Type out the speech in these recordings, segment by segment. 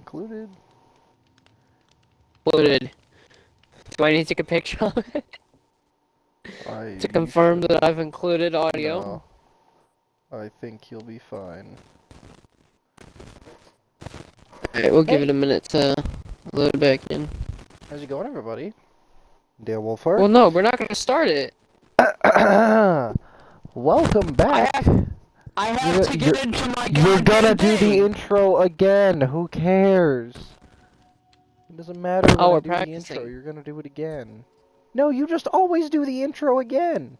included. Included. Do I need to take a picture of it to confirm that I've included audio? No. I think you'll be fine. Alright, we'll give it a minute to load back in. How's it going, everybody? Dale Wolfhard. Well, no, we're not gonna start it. Welcome back. I have to get into my You're gonna do the thing. intro again. Who cares? It doesn't matter when I do the intro. You're gonna do it again. No, you just always do the intro again.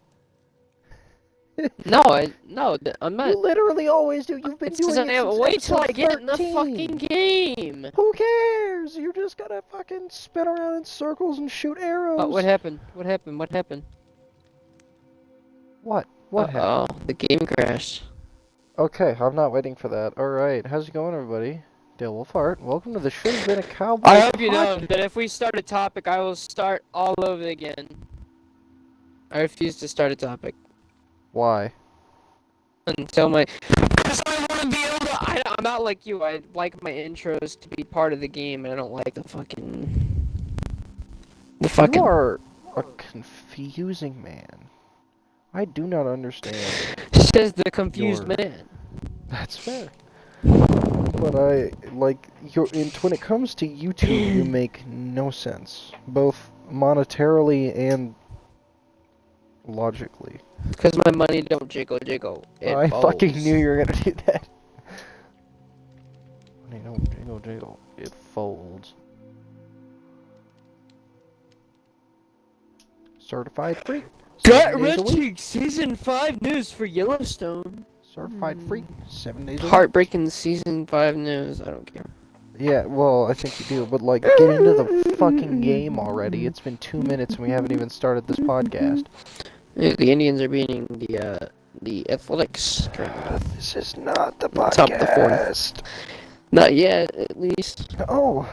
No, I'm not. You literally always do. You've been doing it since wait till I get 13. in the fucking game. Who cares? You're just gonna fucking spin around in circles and shoot arrows. But what happened? What happened? What happened? What? What happened? Oh, the game crashed. Okay, I'm not waiting for that. Alright, how's it going, everybody? Dale Wolfhard. Welcome to the Should Have Been a Cowboy I hope you know that if we start a topic, I will start all over again. I refuse to start a topic. Why? Until my... Because I want to be able to... I'm not like you. I like my intros to be part of the game, and I don't like the fucking... You are a confusing man. I do not understand. Says the confused man. That's fair. But when it comes to YouTube, you make no sense. Both monetarily and logically. Because my money don't jiggle. I fucking knew you were gonna do that. Money don't jiggle. It folds. Certified freak. Gut-wrenching Season 5 news for Yellowstone. Certified freak. 7 days a week. Heartbreaking Season 5 news. I don't care. Yeah, well, I think you do, but get into the fucking game already. It's been 2 minutes and we haven't even started this podcast. The Indians are beating the Athletics. This is not the podcast. Top the fourth. Not yet, at least. Oh,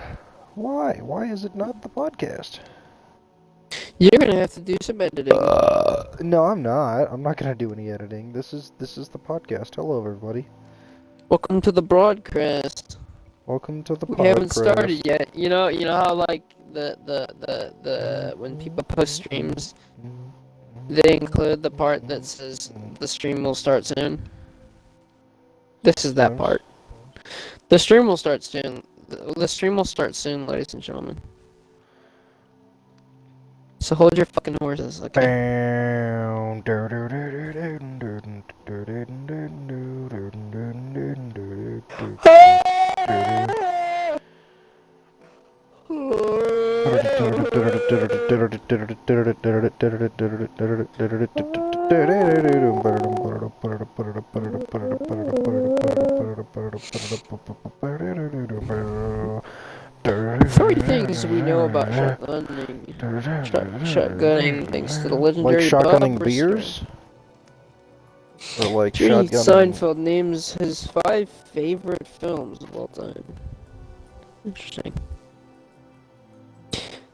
why? Why is it not the podcast? You're gonna have to do some editing. No, I'm not. I'm not gonna do any editing. This is the podcast. Hello, everybody. Welcome to the broadcast. Welcome to the podcast. We haven't started yet. You know how like the when people post streams, they include the part that says the stream will start soon. This is that part. The stream will start soon. The stream will start soon, ladies and gentlemen. So hold your fucking horses, okay? Three things we know about shotgunning thanks to the legendary shotgunning beers? Or Jerry shotgunning... Seinfeld names his 5 favorite films of all time. Interesting.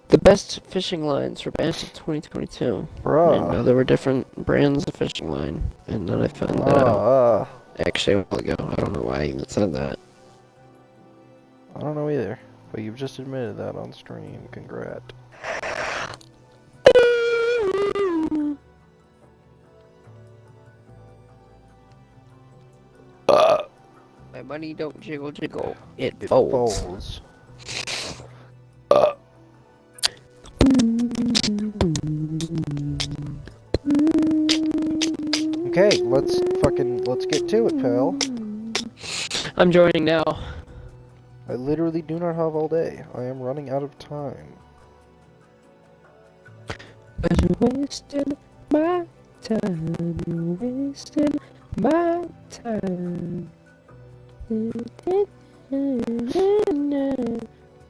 The best fishing lines for Bass of 2022. Bruh. I didn't know there were different brands of fishing line, and then I found that out. Actually, a while ago. I don't know why I even said that. I don't know either. But you've just admitted that on stream. Congrats. My money don't jiggle. It folds. Okay, let's get to it, pal. I'm joining now. I literally do not have all day. I am running out of time. But you're wasting my time. You're wasting my time.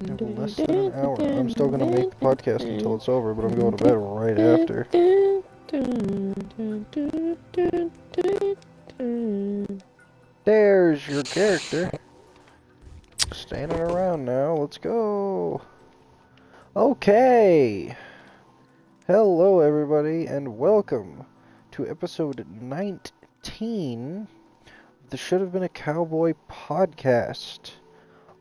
Less than an hour. I'm still gonna make the podcast until it's over, but I'm going to bed right after. There's your character. Standing around now. Let's go. Okay. Hello, everybody, and welcome to episode 19 of the Should Have Been a Cowboy podcast.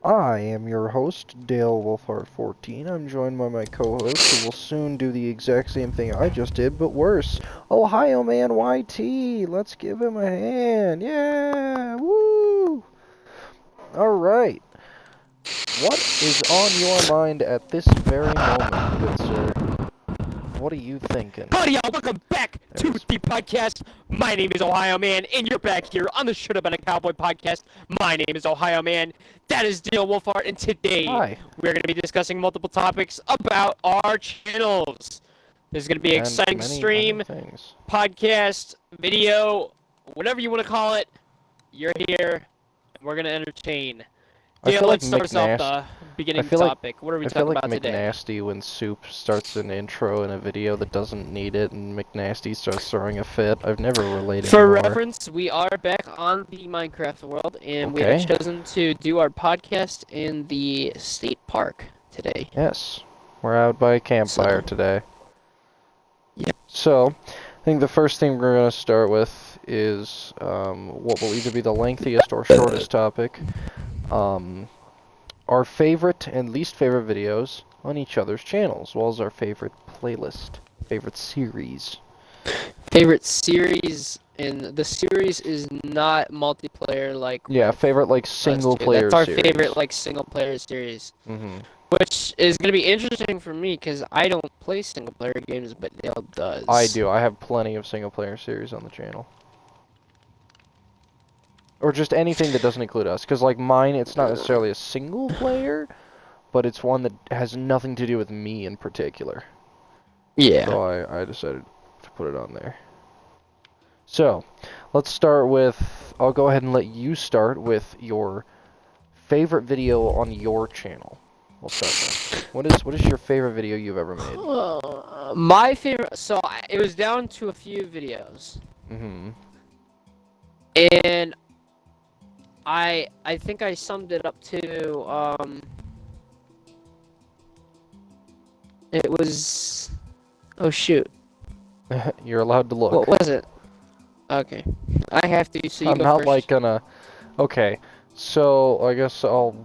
I am your host, Dale Wolfhard14. I'm joined by my co-host, who will soon do the exact same thing I just did, but worse. Ohio Man YT! Let's give him a hand! Yeah! Woo! Alright. What is on your mind at this very moment, good sir? What are you thinking? Howdy, y'all. Welcome back to the podcast. My name is Ohio Man, and you're back here on the Should Have Been a Cowboy podcast. My name is Ohio Man. That is Dale Wolfhard, and today Hi. we're going to be discussing multiple topics about our channels. There's going to be an And exciting many stream, other things. podcast, video, whatever you want to call it. You're here, and we're going to entertain. I Dale, feel like let's start us off McNasty. the beginning I feel like- topic. What are we I feel talking like about today? McNasty when Soup starts an intro in a video that doesn't need it, and McNasty starts throwing a fit. I've never related For more. reference, we are back on the Minecraft world, and we Okay. have chosen to do our podcast in the state park today. Yes, we're out by a campfire So- today. Yep. So, I think the first thing we're going to start with is what will either be the lengthiest or shortest topic. Our favorite and least favorite videos on each other's channels, as well as our favorite playlist, favorite series. Favorite series, and the series is not multiplayer like Yeah, favorite like us single two. player That's our series. favorite like single player series, Mm-hmm. which is gonna be interesting for me because I don't play single player games, but Dale does. I do. I have plenty of single player series on the channel. Or just anything that doesn't include us. Because, like, mine, it's not necessarily a single player, but it's one that has nothing to do with me in particular. Yeah. So I decided to put it on there. So, let's start with... I'll go ahead and let you start with your favorite video on your channel. We'll start there. What is your favorite video you've ever made? My favorite. So it was down to a few videos. Mm-hmm. And I think I summed it up to it was, oh shoot, You're allowed to look. what was it? Okay, I have to, so you I'm go not first. like gonna... Okay, so I guess I'll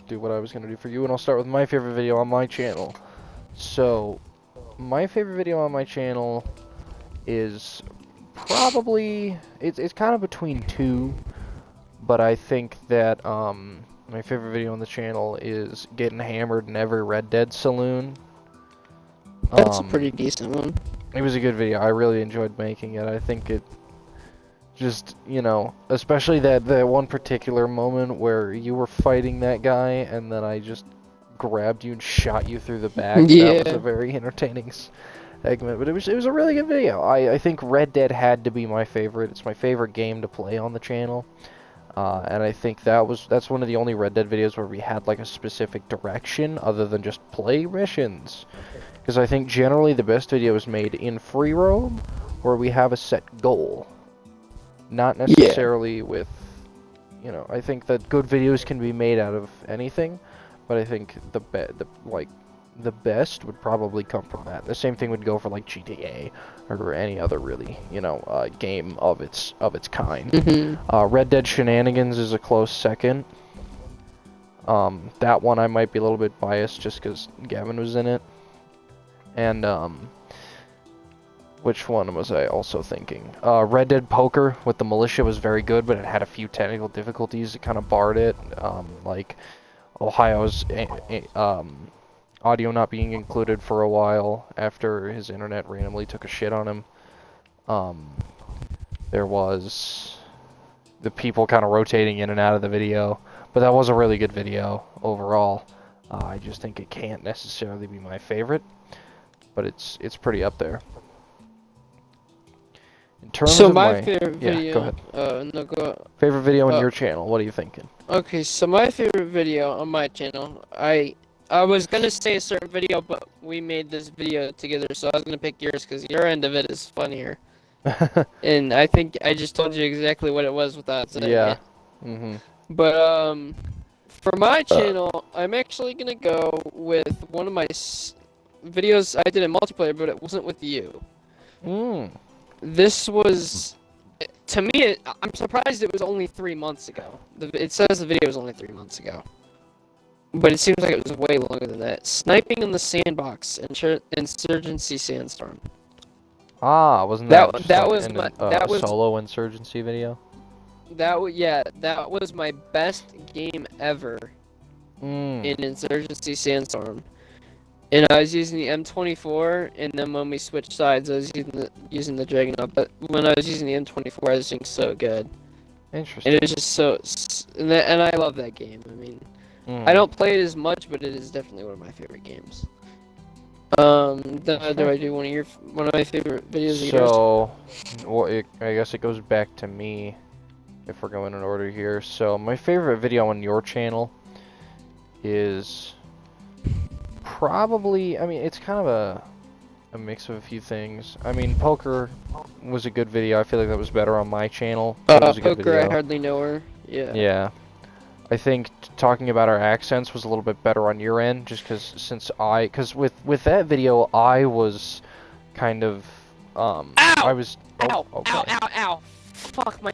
do what I was gonna do for you, and I'll start with my favorite video on my channel. So, my favorite video on my channel is probably... It's kind of between two, but I think that my favorite video on the channel is getting hammered in every Red Dead saloon. That's a pretty decent one. It was a good video. I really enjoyed making it. I think it just, you know, especially that one particular moment where you were fighting that guy and then I just grabbed you and shot you through the back. That was Yeah. a very entertaining segment, but it was a really good video. I think Red Dead had to be my favorite. It's my favorite game to play on the channel. And I think that's one of the only Red Dead videos where we had like a specific direction other than just play missions. Because I think generally the best video is made in free roam, where we have a set goal. Not necessarily with, you know, I think that good videos can be made out of anything, but I think the best would probably come from that. The same thing would go for like GTA or any other really, you know, game of its kind. Mm-hmm. Red Dead Shenanigans is a close second. That one I might be a little bit biased just because Gavin was in it. And which one was I also thinking? Red Dead Poker with the militia was very good, but it had a few technical difficulties that kind of barred it. Like Ohio's audio not being included for a while after his internet randomly took a shit on him. There was the people kind of rotating in and out of the video, but that was a really good video overall. I just think it can't necessarily be my favorite, but it's pretty up there. In terms So of my favorite video. Yeah, go ahead. No, go. Favorite video on uh, your channel, what are you thinking? Okay, so my favorite video on my channel, I was gonna say a certain video, but we made this video together, so I was gonna pick yours because your end of it is funnier. And I think I just told you exactly what it was without saying Yeah. it. Mm-hmm. But for my channel, I'm actually gonna go with one of my videos I did in multiplayer, but it wasn't with you. This was, to me, I'm surprised it was only 3 months ago. It says the video was only 3 months ago. but it seems like it was way longer than that. Sniping in the Sandbox, Insurgency Sandstorm. Ah, wasn't that just That like was a solo insurgency video? that was my best game ever Mm. in Insurgency Sandstorm. And I was using the M24, and then when we switched sides, I was using the Dragunov. But when I was using the M24, I was doing so good, Interesting. and it was just and I love that game. I mean, I don't play it as much, but it is definitely one of my favorite games. Do I do one of my favorite videos of yours? So, well, I guess it goes back to me if we're going in order here. So, my favorite video on your channel is probably, I mean, it's kind of a mix of a few things. I mean, poker was a good video. I feel like that was better on my channel. But it was a good Poker, video. I hardly know her. Yeah. Yeah. I think talking about our accents was a little bit better on your end, just because with that video I was kind of Ow! I was Ow! okay. Ow! Ow! Ow! Fuck my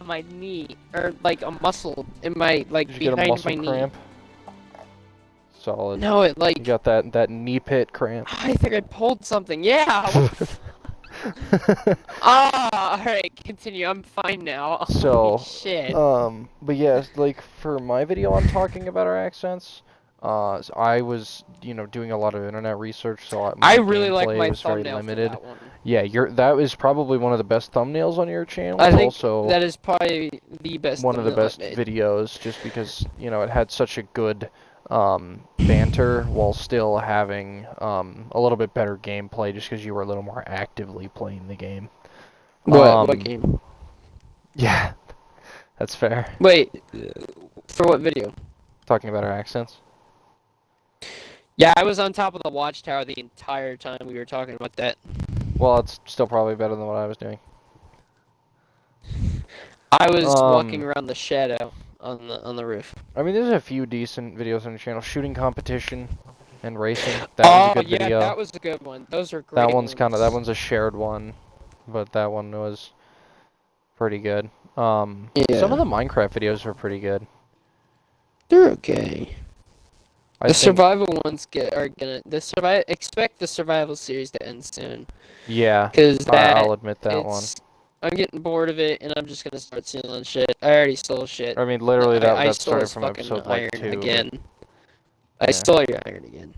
my knee, or like a muscle in my Did you get a behind muscle my knee. cramp? Solid. No, it You got that knee pit cramp. I think I pulled something. Yeah. Alright, continue. I'm fine now. So, Holy shit. but yeah, like for my video on talking about our accents, so I was, doing a lot of internet research, so my I really like gameplay my was very thumbnail for limited. that one. Yeah, that is probably one of the best thumbnails on your channel. I It's think also that is probably the best one of the thumbnail best I've made. videos, just because it had such a good banter while still having a little bit better gameplay, just because you were a little more actively playing the game. What game? Yeah, that's fair. Wait, for what video? Talking about our accents. Yeah, I was on top of the watchtower the entire time we were talking about that. Well, it's still probably better than what I was doing. I was walking around the shadow on the roof. I mean, there's a few decent videos on the channel. Shooting competition and racing. That was a good video. Yeah, that was a good one. Those are great. That one's a shared one, but that one was pretty good. Some of the Minecraft videos were pretty good. They're okay. The survival ones expect the survival series to end soon. Yeah, Because I'll admit that one. I'm getting bored of it, and I'm just gonna start stealing shit. I already stole shit. I mean, literally, that stole started his from fucking episode iron 2. again. Yeah. I stole your iron again.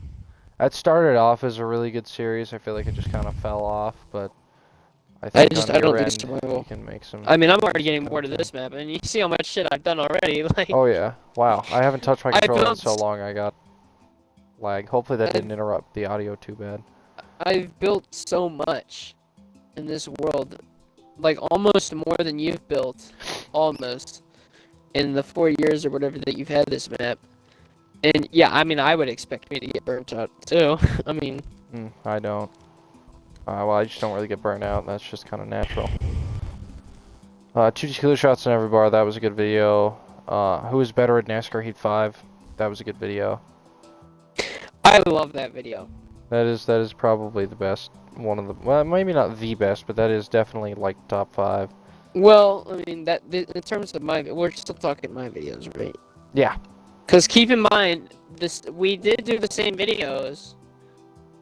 That started off as a really good series. I feel like it just kind of fell off, but I think on your do end, survival. you can make some. I mean, I'm already getting bored of this map, and you see how much shit I've done already. Like. Oh yeah! Wow, I haven't touched my controller in built- so long. I got lag. Hopefully that didn't interrupt the audio too bad. I've built so much in this world, like almost more than you've built, almost, in the 4 years or whatever that you've had this map. And yeah, I mean, I would expect me to get burnt out too. I mean, I don't. Well, I just don't really get burnt out. That's just kind of natural. 2 killer shots in every bar. That was a good video. Who is better at NASCAR Heat 5? That was a good video. I love that video. That is probably the best. One of the, well, maybe not the best, but that is definitely like top 5. Well, I mean, in terms of we're still talking my videos, right? Yeah. Because keep in mind, we did do the same videos.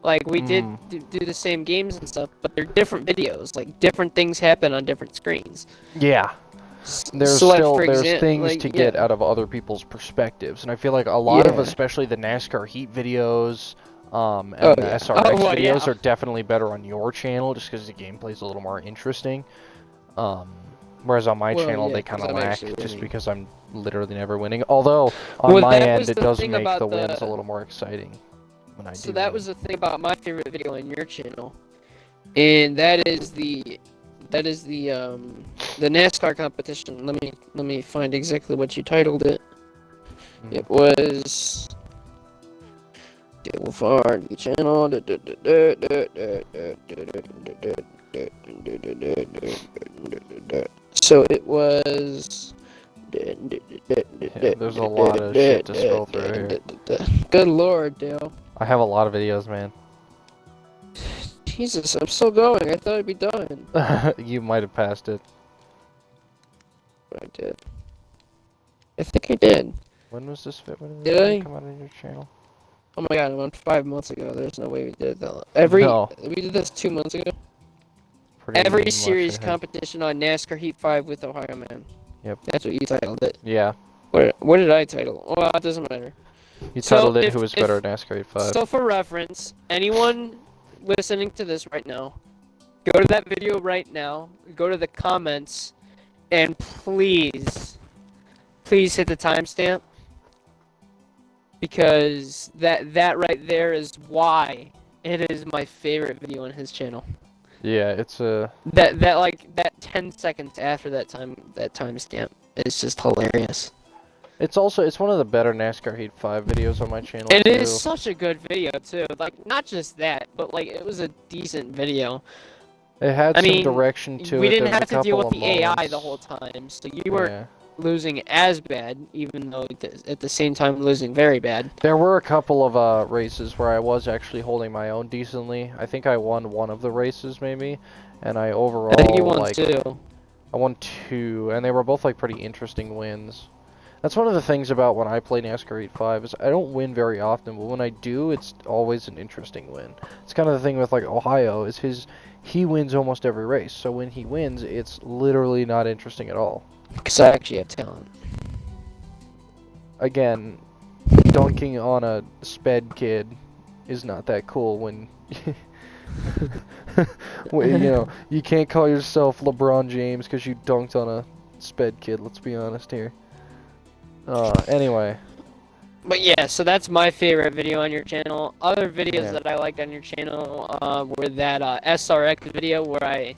Like, we did do the same games and stuff, but they're different videos. Like, different things happen on different screens. Yeah. There's things to get out of other people's perspectives, and I feel like a lot of, especially the NASCAR Heat videos, and the SRX videos are definitely better on your channel, just because the gameplay's a little more interesting. Whereas on my channel, they kind of lack, just because I'm literally never winning. Although, on my end, it does make the wins a little more exciting when I do. So that was the thing about my favorite video on your channel, and that is the NASCAR competition. Let me find exactly what you titled it. It was Devil Farm channel. So it was. There's a lot of shit to scroll through here. Good lord, Dale. I have a lot of videos, man. Jesus, I'm still going. I thought I'd be done. You might have passed it. I did. I think I did. When was this fit? When did Did this I? come out on your channel? Oh my god, it went 5 months ago. There's no way we did that. No. We did this 2 months ago. Pretty Every much, I series think. competition on NASCAR Heat 5 with Ohio Man. Yep. That's what you titled it. Yeah. What did I title? Well, it doesn't matter. You So titled it if Who Was Better at NASCAR 85. so for reference, anyone listening to this right now, go to that video right now, go to the comments, and please hit the timestamp, because that right there is why it is my favorite video on his channel. Yeah, it's a... That 10 seconds after that timestamp is just hilarious. It's one of the better NASCAR Heat 5 videos on my channel, And too. it is such a good video too. Like, not just that, but like it was a decent video. It had I some mean, direction to we it. didn't There was have a to deal couple with of the AI moments. the whole time, so you weren't Yeah. losing as bad, even though at the same time losing very bad. There were a couple of races where I was actually holding my own decently. I think I won one of the races, maybe, and I overall, I think you won like, too. I won 2, and they were both, like, pretty interesting wins. That's one of the things about when I play NASCAR 85 is I don't win very often, but when I do, it's always an interesting win. It's kind of the thing with, like, Ohio, is he wins almost every race, so when he wins, it's literally not interesting at all. Because I actually have talent. Again, dunking on a sped kid is not that cool when... you know, you can't call yourself LeBron James because you dunked on a sped kid, let's be honest here. Anyway. But yeah, so that's my favorite video on your channel. Other videos Yeah. that I liked on your channel were that SRX video where I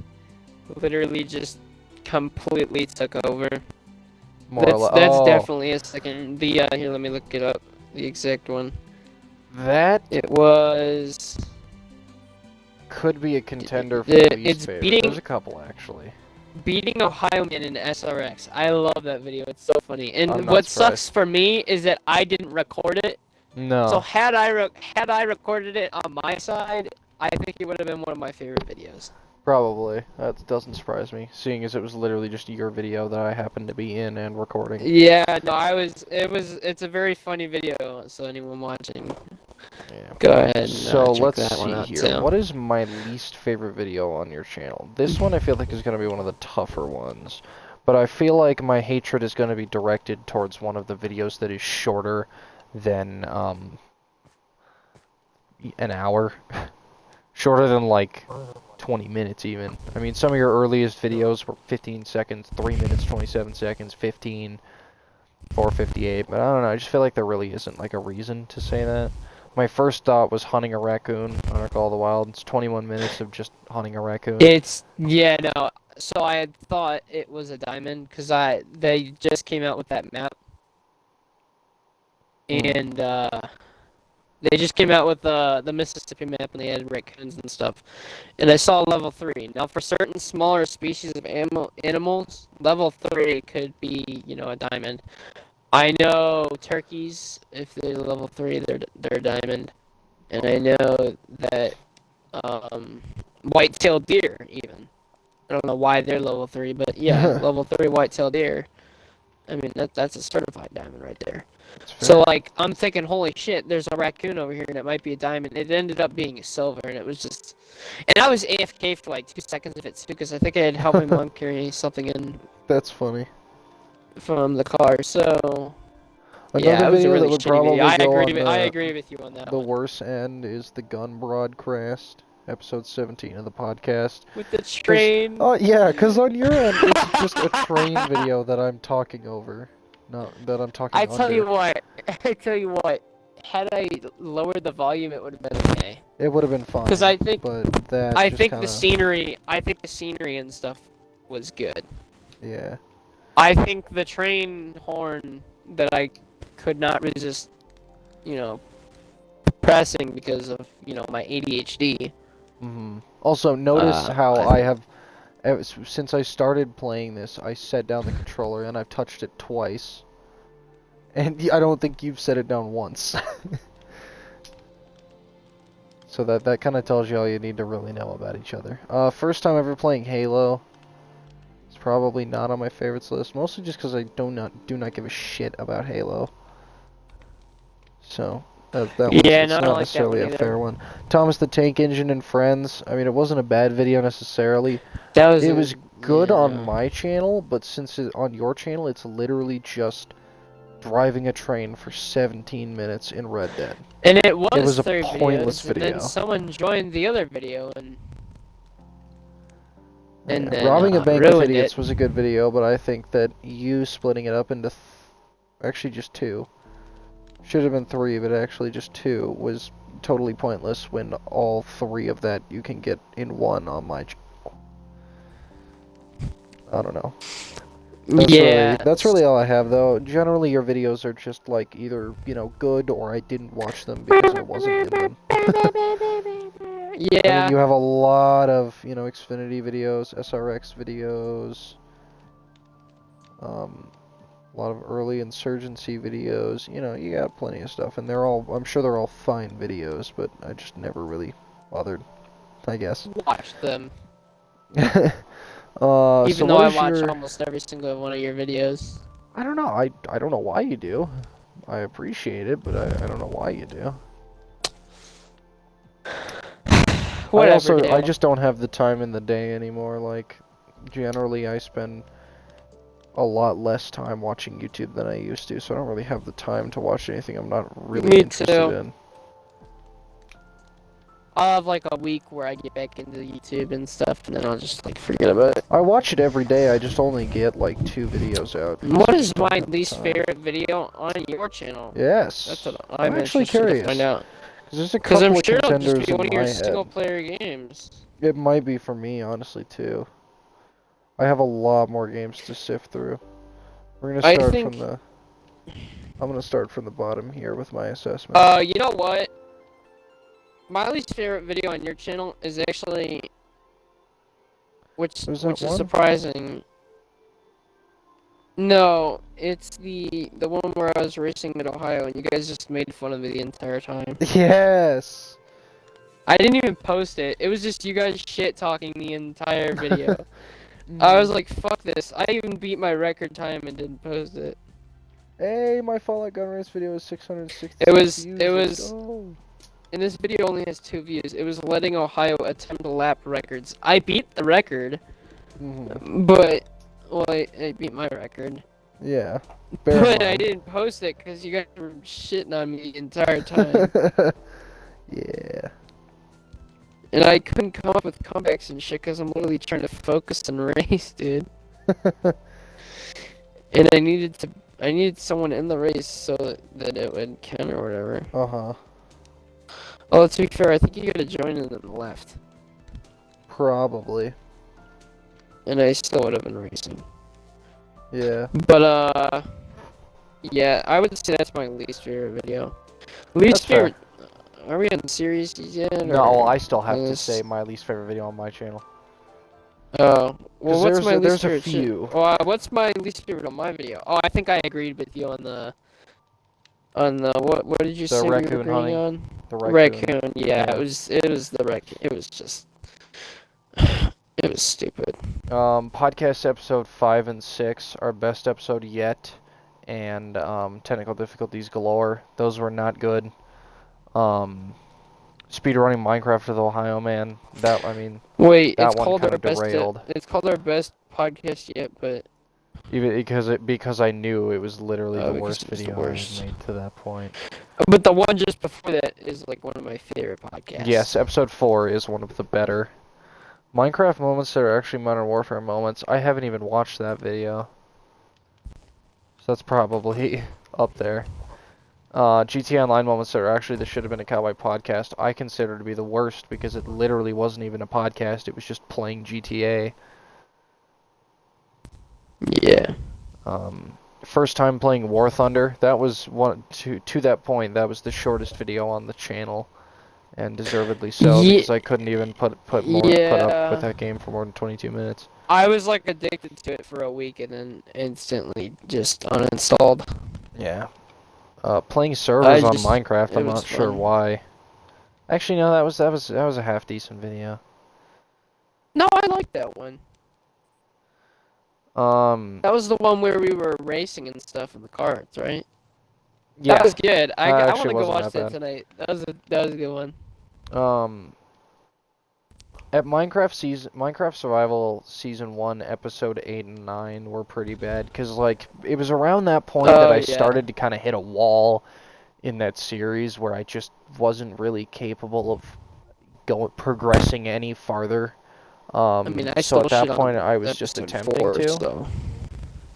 literally just completely took over. That's definitely a second. Here, let me look it up. The exact one. That It was... could be a contender for It's least favorite. beating- There's a couple, actually. Beating Ohio Man in SRX. I love that video. It's so funny. And I'm not what surprised. sucks for me is that I didn't record it. No. So had I recorded it on my side, I think it would have been one of my favorite videos. Probably. That doesn't surprise me, seeing as it was literally just your video that I happened to be in and recording. Yeah, no, it's a very funny video, so anyone watching, Yeah. go ahead and So check let's that one see out here. too. What is my least favorite video on your channel? This one I feel like is going to be one of the tougher ones. But I feel like my hatred is going to be directed towards one of the videos that is shorter than an hour. Shorter than like 20 minutes even. I mean, some of your earliest videos were 15 seconds, 3 minutes, 27 seconds, 15, 4:58. But I don't know, I just feel like there really isn't like a reason to say that. My first thought was hunting a raccoon on Ark All the Wild. It's 21 minutes of just hunting a raccoon. Yeah, no. So I had thought it was a diamond because they just came out with that map, and they just came out with the Mississippi map, and they had raccoons and stuff. And I saw level 3. Now, for certain smaller species of animals, level 3 could be, a diamond. I know turkeys, if they're level 3, they're a diamond. And I know that white-tailed deer, even. I don't know why they're level 3, but yeah, level 3 white-tailed deer. I mean, that's a certified diamond right there. So, like, I'm thinking, holy shit, there's a raccoon over here, and it might be a diamond. It ended up being a silver, and it was just... And I was AFK for, like, 2 seconds of it, too, because I think I had helped my mom carry something in That's funny. from the car, so... Another yeah, it was a video really that would shitty probably video. I go agree with you on that the one. worst end is the gun broadcast, episode 17 of the podcast. With the train... Oh, yeah, because on your end, it's just a train video that I'm talking over. No, that I'm talking I under. tell you what, had I lowered the volume, it would have been okay. It would have been fine. Because I think... But that I just think kinda, the scenery and stuff was good. Yeah. I think the train horn that I could not resist, pressing because of, my ADHD. Also, notice how I have, since I started playing this, I set down the controller and I've touched it twice. And I don't think you've set it down once. So that kind of tells you all you need to really know about each other. First time ever playing Halo. It's probably not on my favorites list, mostly just because I do not give a shit about Halo. So that was Yeah, it's no, I don't not like that one necessarily a either. fair one. Thomas the Tank Engine and Friends. I mean, it wasn't a bad video necessarily. That was It was good yeah. on my channel, but since on your channel, it's literally just driving a train for 17 minutes in Red Dead. And it It was was a 3 pointless videos, and then video. someone joined the other video and Yeah, then robbing a bank with ruined idiots it. was a good video, but I think that you splitting it up into actually just 2. Should have been 3, but actually just 2 was totally pointless when all 3 of that you can get in 1 on my channel. I don't know. Yeah. That's really all I have though. Generally your videos are just like either, good or I didn't watch them because I wasn't in them. I mean, Yeah. you have a lot of, Xfinity videos, SRX videos, a lot of early insurgency videos. You got plenty of stuff, and I'm sure they're all fine videos, but I just never really bothered, I guess. Watch them. So Even though I what is watch your... almost every single one of your videos. I don't know. I don't know why you do. I appreciate it, but I don't know why you do. Whatever, I Dale. just don't have the time in the day anymore. Like, generally I spend a lot less time watching YouTube than I used to, so I don't really have the time to watch anything I'm not really Me interested too. in. I'll have like a week where I get back into YouTube and stuff, and then I'll just like forget about it. I watch it every day, I just only get like 2 videos out. because What I is just don't my have the least time. favorite video on your channel? Yes. That's what I'm I'm actually interested to curious. find out. Because there's a Because couple I'm of sure it'll just contenders be one in of your my head. single-player games. It might be for me, honestly, too. I have a lot more games to sift through. We're gonna start from the... I'm gonna start from the bottom here with my assessment. You know what? My least favorite video on your channel is actually, which is surprising. No, it's the one where I was racing in Ohio and you guys just made fun of me the entire time. Yes. I didn't even post it. It was just you guys shit talking the entire video. I was like, fuck this. I even beat my record time and didn't post it. Hey, my Fallout Gun Race video is 660 It views. was, and this video only has 2 views. It was letting Ohio attempt lap records. I beat the record, but, well, I beat my record. Yeah. But I didn't post it because you guys were shitting on me the entire time. Yeah. And I couldn't come up with comebacks and shit because I'm literally trying to focus and race, dude. And I needed someone in the race so that it would count or whatever. Uh-huh. Oh, to be fair, I think you gotta join and then left. Probably. And I still would have been racing. Yeah. But, yeah, I would say that's my least favorite video. Least favorite... Are we on series yet? No, I still have to say my least favorite video on my channel. Oh, well, what's my least favorite? There's a few. Oh, what's my least favorite on my video? Oh, I think I agreed with you on the... what did you say we were agreeing on? The raccoon. Yeah, it was the raccoon. It was just... It was stupid. Podcast episode 5 and 6, our best episode yet, and technical difficulties galore. Those were not good. Speedrunning Minecraft with Ohio Man. Wait, that it's one called our derailed. It's called our best podcast yet, but even because I knew it was literally the worst video I had made to that point. But the one just before that is like one of my favorite podcasts. Yes, episode 4 is one of the better Minecraft moments that are actually Modern Warfare moments. I haven't even watched that video, so that's probably up there. GTA Online moments that are actually the Should Have Been a Cowboy podcast, I consider to be the worst because it literally wasn't even a podcast, it was just playing GTA. Yeah. First time playing War Thunder, that was to that point, that was the shortest video on the channel, and deservedly so, because I couldn't even put up with that game for more than 22 minutes. I was like addicted to it for a week and then instantly just uninstalled. Yeah. Playing servers on Minecraft, I'm not sure why. Actually, no, that was a half decent video. No, I like that one. That was the one where we were racing and stuff in the carts, right? Yeah, That was good. I want actually to go wasn't watch that that bad. tonight. That was a good one. Um, at Minecraft Survival Season 1, Episode 8 and 9 were pretty bad, because, like, it was around that point that Oh I yeah. started to kind of hit a wall in that series where I just wasn't really capable of progressing any farther. I mean, I So stole at that shit point, on I was just episode attempting 4, to. so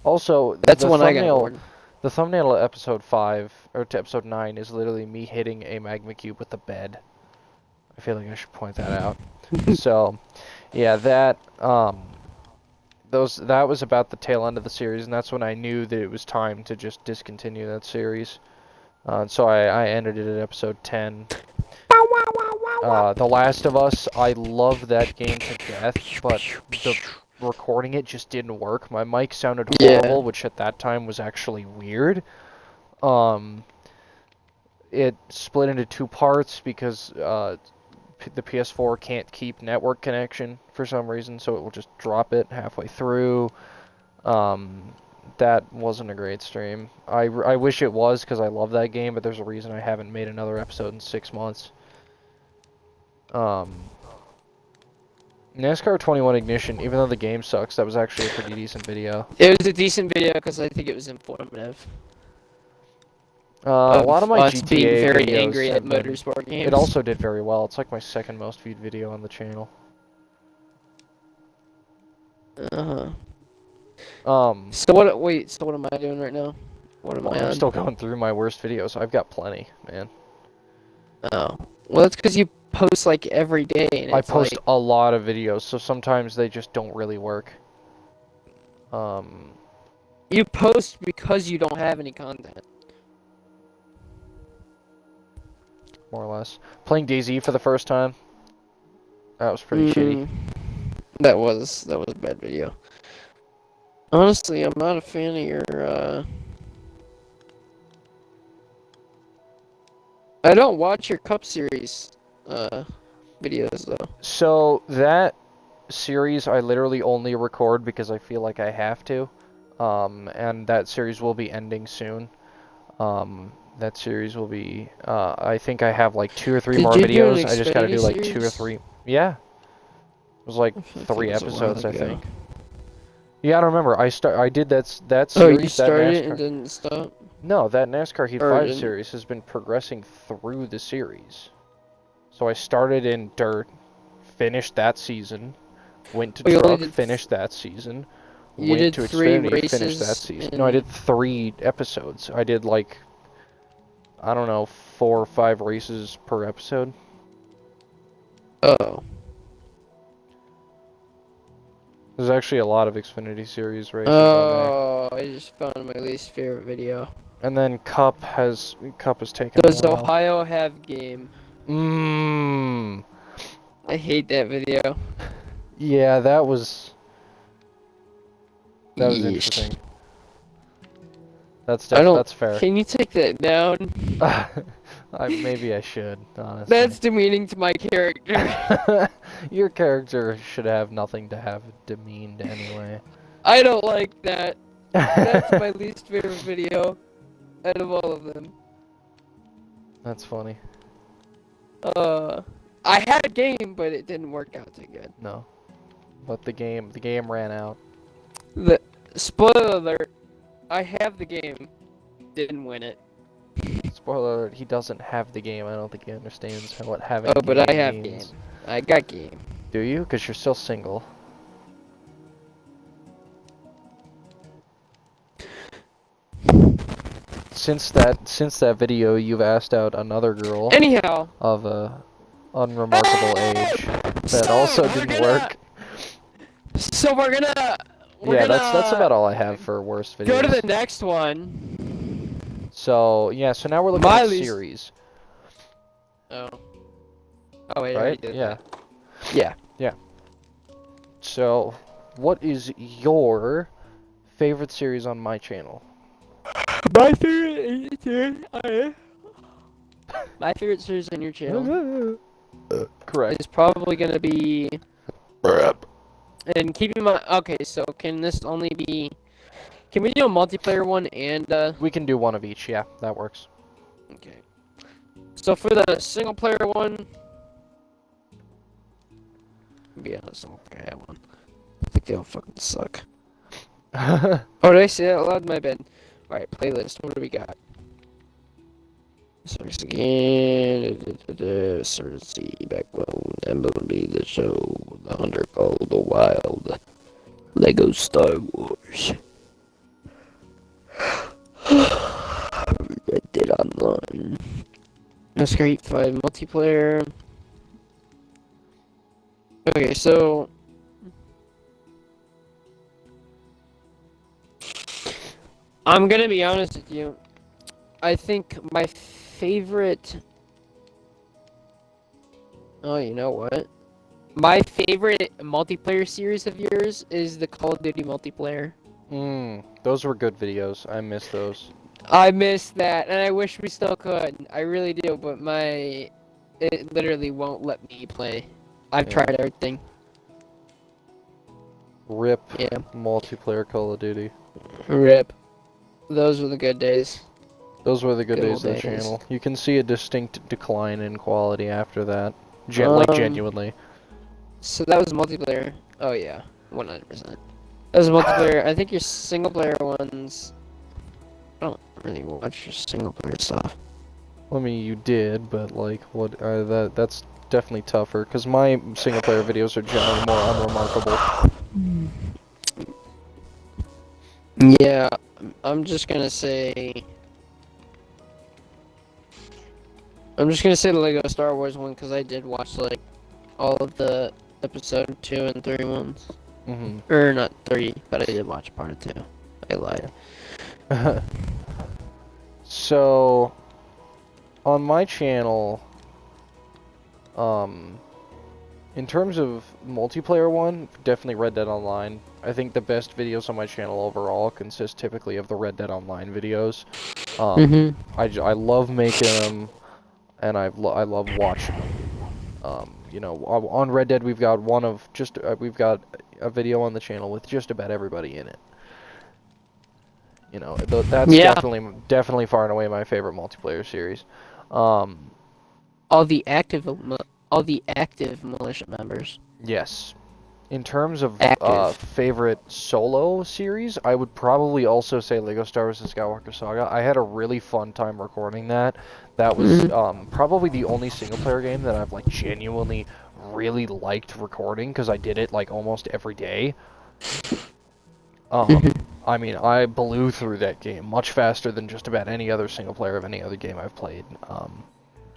Also, that's when I got bored. the thumbnail of Episode 5, or to Episode 9, is literally me hitting a magma cube with a bed. I feel like I should point that out. So, yeah, that was about the tail end of the series, and that's when I knew that it was time to just discontinue that series. So I ended it at Episode 10. The Last of Us, I love that game to death, but the recording it just didn't work. My mic sounded horrible, which at that time was actually weird. It split into two parts because the PS4 can't keep network connection for some reason, so it will just drop it halfway through. That wasn't a great stream. I wish it was, because I love that game, but there's a reason I haven't made another episode in 6 months. NASCAR 21 Ignition, even though the game sucks, that was actually a pretty decent video. It was a decent video because I think it was informative. A lot of my Us being GTA very videos angry at have been... motorsport games. It also did very well. It's like my second most viewed video on the channel. So what? Wait. So what am I doing right now? What am I I'm on? still going through my worst videos. I've got plenty, man. Oh. Well, that's because you post like every day. And I it's post like, a lot of videos, so sometimes they just don't really work. you post because you don't have any content. More or less. Playing DayZ for the first time. That was pretty shitty. That was a bad video. Honestly, I'm not a fan of your. I don't watch your Cup Series videos though. So that series I literally only record because I feel like I have to. And that series will be ending soon. That series will be, I think I have like 2 or 3 more Did you do an videos. I just gotta do Xfinity like 2 or series? 3. Yeah. It was like I feel like 3 that was a while episodes, I ago. think. You gotta remember, I did that series, Oh, you that started NASCAR. it and didn't stop? No, that NASCAR Heat Or 5 didn't- series has been progressing through the series. So I started in Dirt, finished that season, went to Oh, you only Truck, did finished that season, You went did to 3 Xfinity, finished that races season. in... No, I did 3 episodes. I did like, I don't know, 4 or 5 races per episode. Oh. There's actually a lot of Xfinity series races on there. Oh, I just found my least favorite video. And then Cup has taken Does a while. Ohio have game? I hate that video. Yeah, that was Yeesh. interesting. That's fair. Can you take that down? Maybe I should, honestly. That's demeaning to my character. Your character should have nothing to have demeaned anyway. I don't like that. That's my least favorite video out of all of them. That's funny. I had a game, but it didn't work out too good. No. But the game ran out. Spoiler alert, I have the game, didn't win it. Spoiler alert, he doesn't have the game. I don't think he understands what having Oh, but I game have means. game. I got game. Do you? Because you're still single. Since that video, you've asked out another girl Anyhow. of a unremarkable age. That also didn't work. So we're gonna that's about all I have for worst videos. go to the next one. So now we're looking at series. Oh. Oh wait, I already Right? did Yeah. that. Yeah. Yeah. So, what is your favorite series on my channel? My favorite series on your channel Correct. is probably gonna be. And keep in mind, okay, so can Can we do a multiplayer one and We can do one of each. Yeah, that works. okay. So for the single player one, be honest, I don't think I have one. I think they all fucking suck. Oh, did I say that out loud? My bad. Alright, playlist. What do we got? Search again. Cersei, Backbone, MLB, The Show, The Hunter Called the Wild, Lego Star Wars. Red Dead Online. NASCAR Heat 5 multiplayer. Okay, so I'm gonna be honest with you. I think my favorite. Oh, you know what? My favorite multiplayer series of yours is the Call of Duty multiplayer. Those were good videos. I miss those. I miss that, and I wish we still could. I really do, but it literally won't let me play. I've Yeah. tried everything. RIP. Yeah. Multiplayer Call of Duty. RIP. Those were the good days. Those were the good Good days old of the days. channel. You can see a distinct decline in quality after that. Um, Genuinely. So that was multiplayer. Oh yeah, 100%. That was multiplayer. I think your single player ones. I don't really watch your single player stuff. I mean, you did, but like, what? That's definitely tougher. Cause my single player videos are generally more unremarkable. Yeah, I'm just gonna say. I'm just gonna say the Lego Star Wars one because I did watch like all of the episode 2 and 3 ones. Or not 3, but I did watch part of 2. I lied. So, on my channel, in terms of multiplayer one, definitely Red Dead Online. I think the best videos on my channel overall consist typically of the Red Dead Online videos. I love making them, and I love watching them. You know, on Red Dead we've got we've got a video on the channel with just about everybody in it. You know, that's Yeah. definitely far and away my favorite multiplayer series. All the active militia members. Yes. In terms of Active. favorite solo series, I would probably also say Lego Star Wars: The Skywalker Saga. I had a really fun time recording that. That was probably the only single player game that I've like genuinely really liked recording because I did it like almost every day. I mean, I blew through that game much faster than just about any other single player of any other game I've played.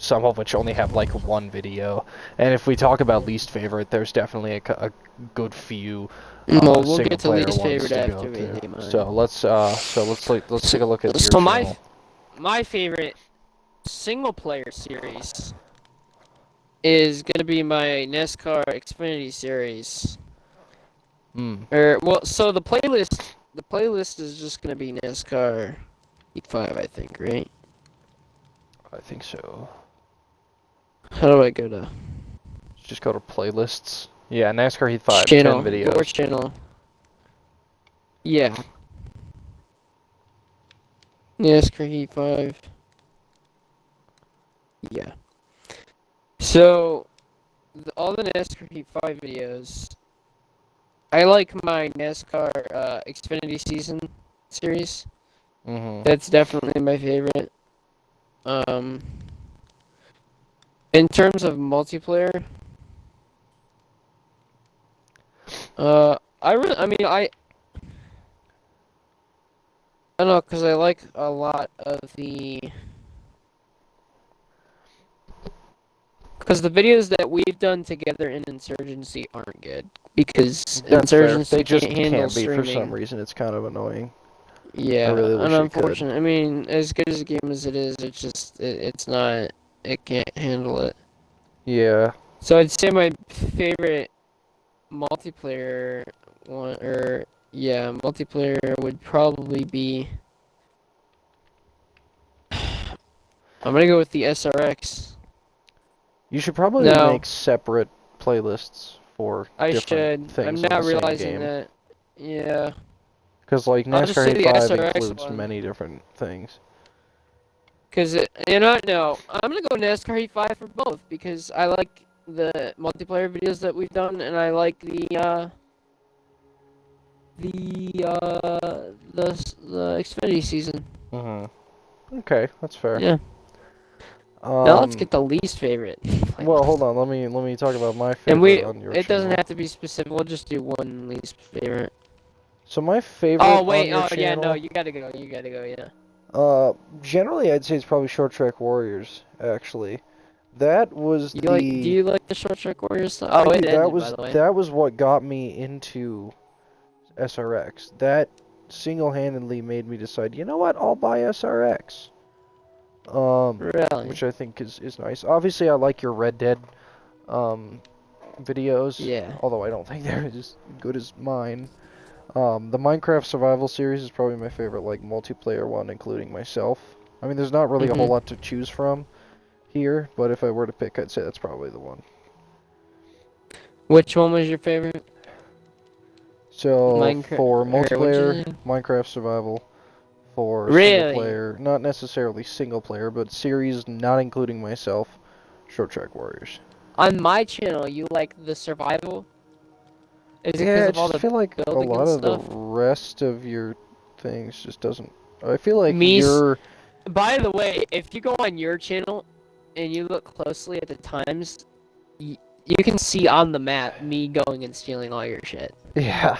Some of which only have like one video. And if we talk about least favorite, there's definitely a good few Well, we'll single get to player least ones favorite to after go we to. name mine. So let's take a look at your So channel. my favorite single player series is gonna be my NASCAR Xfinity series. So the playlist is just gonna be NASCAR Heat 5, I think, right? I think so. How do I go to Just go to playlists. Yeah, NASCAR Heat 5, channel? 10 videos. Which channel? Yeah. NASCAR Heat 5. Yeah. So all the NASCAR Heat 5 videos. I like my NASCAR Xfinity season series. That's definitely my favorite. In terms of multiplayer, I don't know, cause I like a lot of because the videos that we've done together in Insurgency aren't good because That's fair. Insurgency They just can't handle can't be for some streaming. reason. It's kind of annoying. Yeah, I really wish and it could. unfortunately, I mean, as good as a game as it is, it's just it's not. It can't handle it. Yeah. So I'd say my favorite multiplayer multiplayer would probably be. I'm gonna go with the SRX. You should probably No. make separate playlists for I different should. things I'm in not the same realizing game. that. Yeah. Because, like, I'll just NASCAR say Hate the 5 SRX includes one. many different things. Cause no, I'm gonna go NASCAR Heat 5 for both because I like the multiplayer videos that we've done, and I like the Xfinity season. Okay, that's fair. Yeah. Now let's get the least favorite. Well, hold on. Let me talk about my And favorite on your it doesn't channel. have to be specific. We'll just do one least favorite. So my favorite Oh on wait, your oh yeah, no, channel, you gotta go, yeah. generally I'd say it's probably Short Track Warriors. Actually, that was Do the you like the Short Track Warriors stuff? I Oh, it do. ended, by the way. That was what got me into SRX. That single-handedly made me decide, you know what, I'll buy SRX. Really? Which I think is nice. Obviously, I like your Red Dead videos, Yeah. although I don't think they're as good as mine. The Minecraft Survival series is probably my favorite, like, multiplayer one, including myself. I mean, there's not really a whole lot to choose from here, but if I were to pick, I'd say that's probably the one. Which one was your favorite? So, Minecraft. for What'd you multiplayer, say? Minecraft Survival. For single Really? player, not necessarily single player, but series not including myself, Short Track Warriors. On my channel, you like the survival? Is it Yeah, because I of all just the feel like a building lot and of the stuff? rest of your things just doesn't. I feel like Me. By the way, if you go on your channel and you look closely at the times, you can see on the map me going and stealing all your shit. Yeah,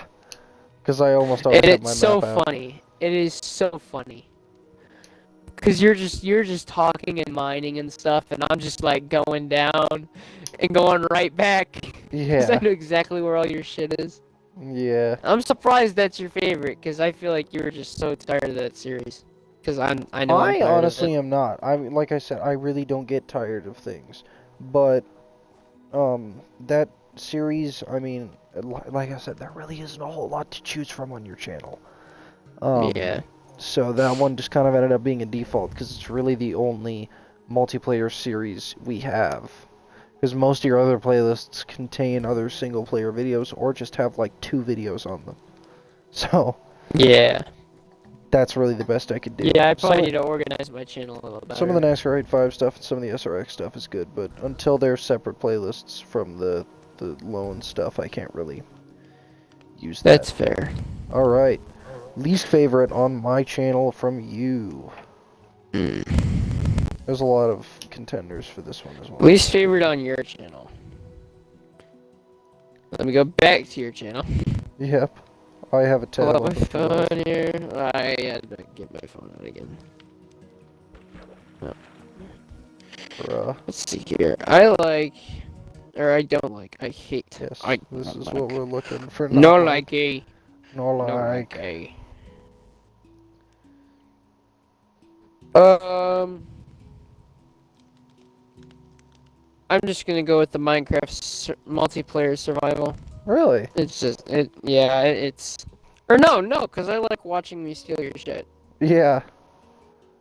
because I almost always And have it's my so map out. funny. It is so funny. Cause you're just talking and mining and stuff, and I'm just like going down and going right back. Cause I Yeah, know exactly where all your shit is. yeah. I'm surprised that's your favorite, cause I feel like you were just so tired of that series. Cause I know I'm I tired of honestly it. am not. I mean, like I said, I really don't get tired of things, but that series, I mean, like I said, there really isn't a whole lot to choose from on your channel. Yeah. So that one just kind of ended up being a default because it's really the only multiplayer series we have. Because most of your other playlists contain other single player videos or just have like 2 videos on them. So Yeah. that's really the best I could do. Yeah, I probably need to organize my channel a little better. Some of the NASCAR 85 stuff and some of the SRX stuff is good, but until they're separate playlists from the lone stuff, I can't really use that. That's fair. Alright. Least favorite on my channel from you. There's a lot of contenders for this one as well. Least favorite on your channel. Let me go back to your channel. Yep. I have a tab Pull up open my for both. phone here. I had to get my phone out again. Let's see here. I like, or I don't like. I hate. Yes, I this don't is like. what we're looking for. No Not like a. No No like. like a. I'm just gonna go with the Minecraft multiplayer survival. Really? It's just yeah, it's or no, cause I like watching me steal your shit. Yeah.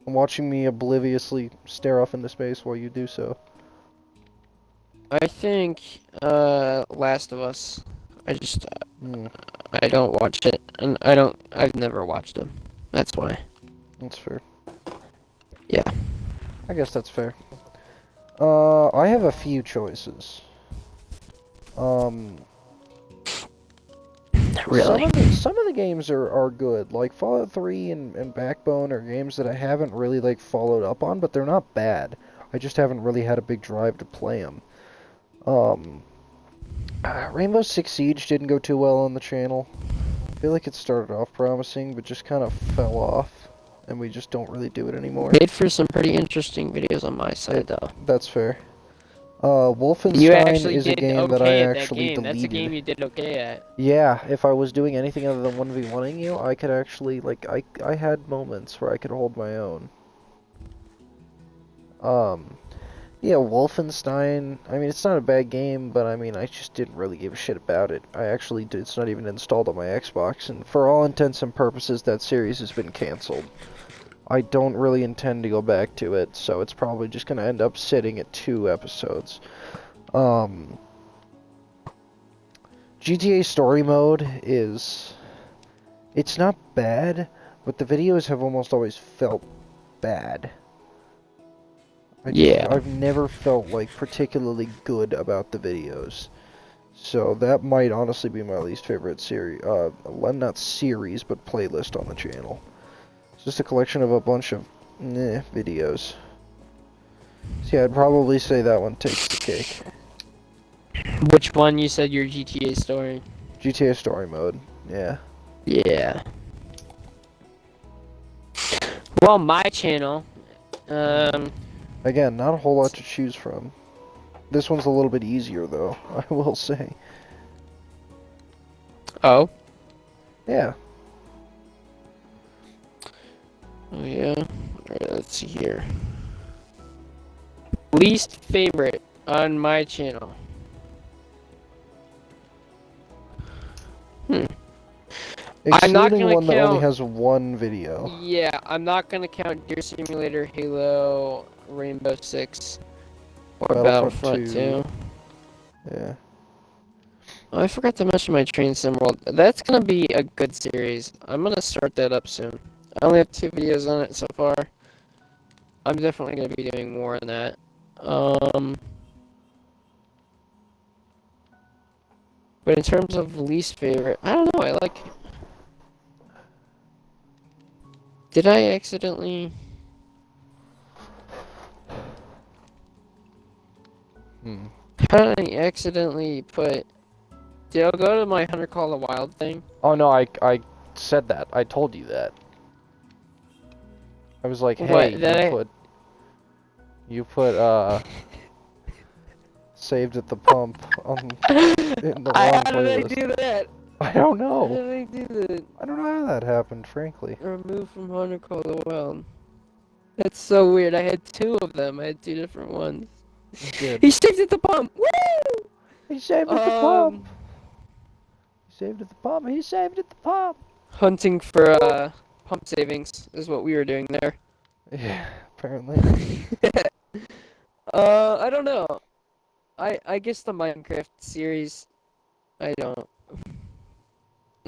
Watching me obliviously stare off into space while you do so. I think Last of Us. I just Hmm. I don't watch it, and I've never watched them. That's why. That's fair. Yeah. I guess that's fair. I have a few choices. Really? Some of the games are good. Like Fallout 3 and Backbone are games that I haven't really like followed up on, but they're not bad. I just haven't really had a big drive to play them. Rainbow Six Siege didn't go too well on the channel. I feel like it started off promising, but just kind of fell off, and we just don't really do it anymore. Made for some pretty interesting videos on my side, though. That's fair. You Wolfenstein is a did game that I okay at that actually game. That's a deleted. game you did okay at. Yeah, if I was doing anything other than 1v1ing you, I could actually, like, I had moments where I could hold my own. Yeah, Wolfenstein, I mean, it's not a bad game, but I mean, I just didn't really give a shit about it. It's not even installed on my Xbox, and for all intents and purposes, that series has been canceled. I don't really intend to go back to it, so it's probably just gonna end up sitting at 2 episodes. GTA Story Mode is It's not bad, but the videos have almost always felt bad. Yeah. I've never felt like particularly good about the videos. So that might honestly be my least favorite series, well, not series, but playlist on the channel. It's just a collection of a bunch of videos. So yeah, I'd probably say that one takes the cake. Which one you said your GTA story? GTA Story Mode, yeah. Yeah. Well, my channel, Again, not a whole lot to choose from. This one's a little bit easier, though, I will say. oh. Yeah. Oh, yeah. Alright, let's see here. Least favorite on my channel. I'm not Excluding gonna one that only count- has one video. Yeah, I'm not gonna count Deer Simulator, Halo, Rainbow Six, or Battlefront Battlefront 2. Yeah. Oh, I forgot to mention my Train Sim World. That's gonna be a good series. I'm gonna start that up soon. I only have 2 videos on it so far. I'm definitely gonna be doing more on that. But in terms of least favorite, I don't know. I like. Did I accidentally? How did I accidentally put? Did I go to my Hunter Call the Wild thing? Oh no, I said that. I told you that. I was like, hey, What, you put saved at the pump in the wrong How did I playlist. do that? I don't How know. did I do that? I don't know how that happened, frankly. Remove from Hunter Call the Wild. That's so weird. I had 2 of them. I had 2 different ones. Good. He saved at the pump. Woo! He saved at the pump. He saved at the pump. He saved at the pump. Hunting for pump savings is what we were doing there. Yeah, apparently. I don't know. I guess the Minecraft series. I don't.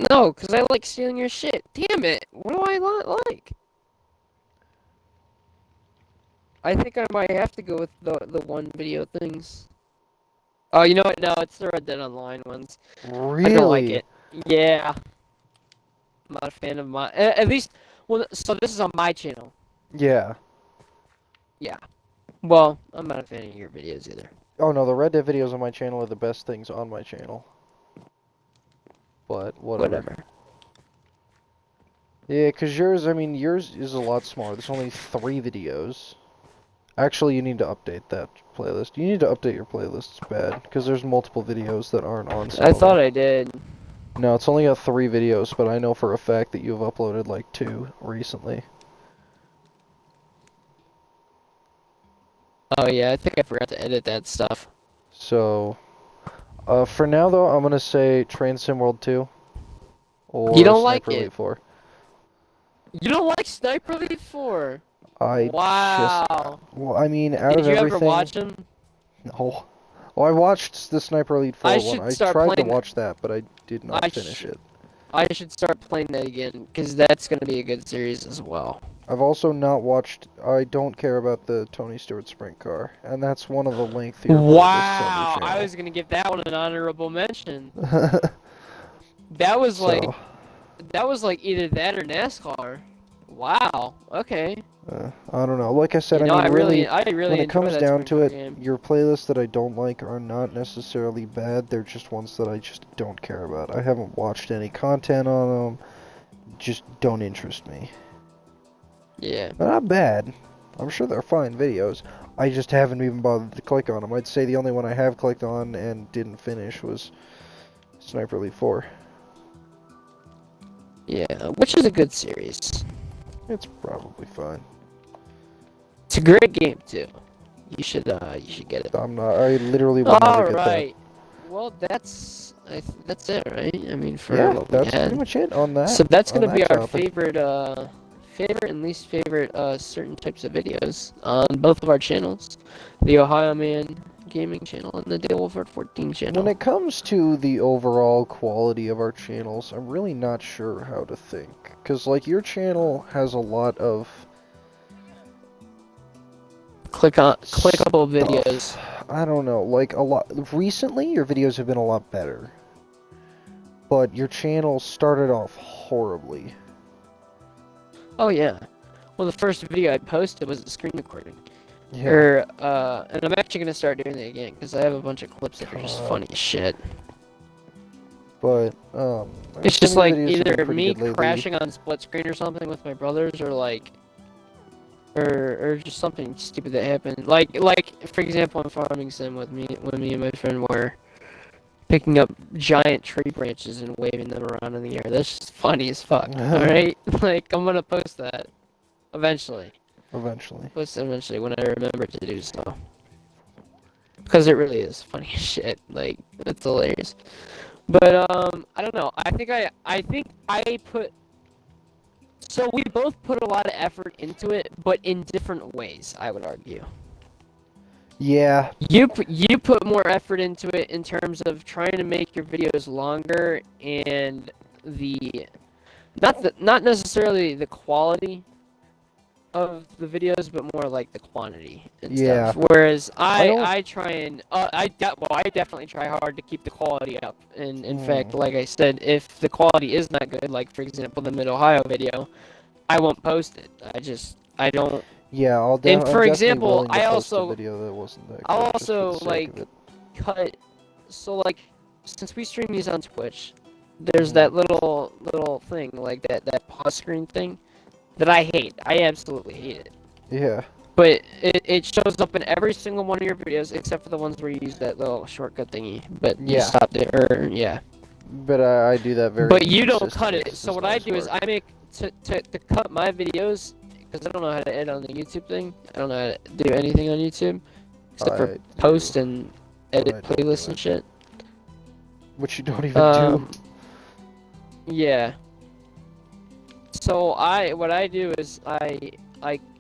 No, because I like stealing your shit. Damn it! What do I like? I think I might have to go with the one video things. Oh, you know what? No, it's the Red Dead Online ones. Really? I don't like it. Yeah. I'm not a fan of my. At least, well, so this is on my channel. Yeah. Yeah. Well, I'm not a fan of your videos either. Oh no, the Red Dead videos on my channel are the best things on my channel. But whatever. Yeah, cause yours is a lot smaller. There's only 3 videos. Actually, you need to update that playlist. You need to update your playlist. It's bad because there's multiple videos that aren't on. I thought I did. No, it's only got 3 videos, but I know for a fact that you've uploaded like 2 recently. Oh yeah, I think I forgot to edit that stuff. So, for now though, I'm gonna say Train Sim World 2 or You don't like Sniper it? Elite 4. You don't like Sniper Elite 4? Wow. Well, I mean, out Did of you everything. ever watch them? No. Well, I watched the Sniper Elite 4 I one. should I start tried to playing watch that, but I did not finish it. I should start playing that again, because that's going to be a good series as well. I've also not watched. I don't care about the Tony Stewart sprint car, and that's one of the lengthier. Wow! I was going to give that one an honorable mention. That was like either that or NASCAR. Wow. Okay. I don't know. Like I said, You know, I mean, really, I really when it enjoy comes that down sprint to car it, game. your playlists that I don't like are not necessarily bad. They're just ones that I just don't care about. I haven't watched any content on them. Just don't interest me. Yeah. They're not bad. I'm sure they're fine videos. I just haven't even bothered to click on them. I'd say the only one I have clicked on and didn't finish was Sniper Elite 4. Yeah, which is a good series. It's probably fine. It's a great game too. You should get it. I'm not. I literally will never get that. Alright. Well, that's it, right? I mean, for Yeah, what we that's had. pretty much it on that. So that's gonna be our topic. favorite and least favorite certain types of videos on both of our channels, the Ohio Man gaming channel and the Day Wolford 14 channel. When it comes to the overall quality of our channels, I'm really not sure how to think. Because, like, your channel has a lot of clickable videos. I don't know, like, a lot. Recently, your videos have been a lot better. But your channel started off horribly. Oh yeah. Well, the first video I posted was a screen recording. Yeah. And I'm actually gonna start doing that again because I have a bunch of clips that are just funny as shit. But, It's some just of your like videos have been either pretty me good lately. crashing on split screen or something with my brothers, or like, or just something stupid that happened. Like for example, in Farming Sim with me, when me and my friend were picking up giant tree branches and waving them around in the air. That's just funny as fuck. All right, like I'm gonna post that eventually. Eventually. Post it eventually when I remember to do so. Because it really is funny as shit. Like, it's hilarious. But I don't know. I think I put. So we both put a lot of effort into it, but in different ways. I would argue. Yeah. You put more effort into it in terms of trying to make your videos longer and the not necessarily the quality of the videos, but more like the quantity and Yeah. stuff. Whereas don't- I try and I definitely try hard to keep the quality up. And in fact, Mm. like I said, if the quality is not good, like for example the Mid Ohio video, I won't post it. I don't. Yeah, And I'm for definitely example, willing to I post a also video that wasn't that I'll good just for the also sake like of it. cut. So like since we stream these on Twitch, there's that little thing like that pause screen thing that I hate. I absolutely hate it. Yeah. But it shows up in every single one of your videos except for the ones where you use that little shortcut thingy. But you Yeah. stopped it, or yeah. But I do that very But you don't cut inconsistently it. 'cause So it's what I nice do is work. I make to cut my videos because I don't know how to edit on the YouTube thing. I don't know how to do anything on YouTube except for post and edit I don't playlists do and it. shit. Which you don't even do. Yeah. So what I do is I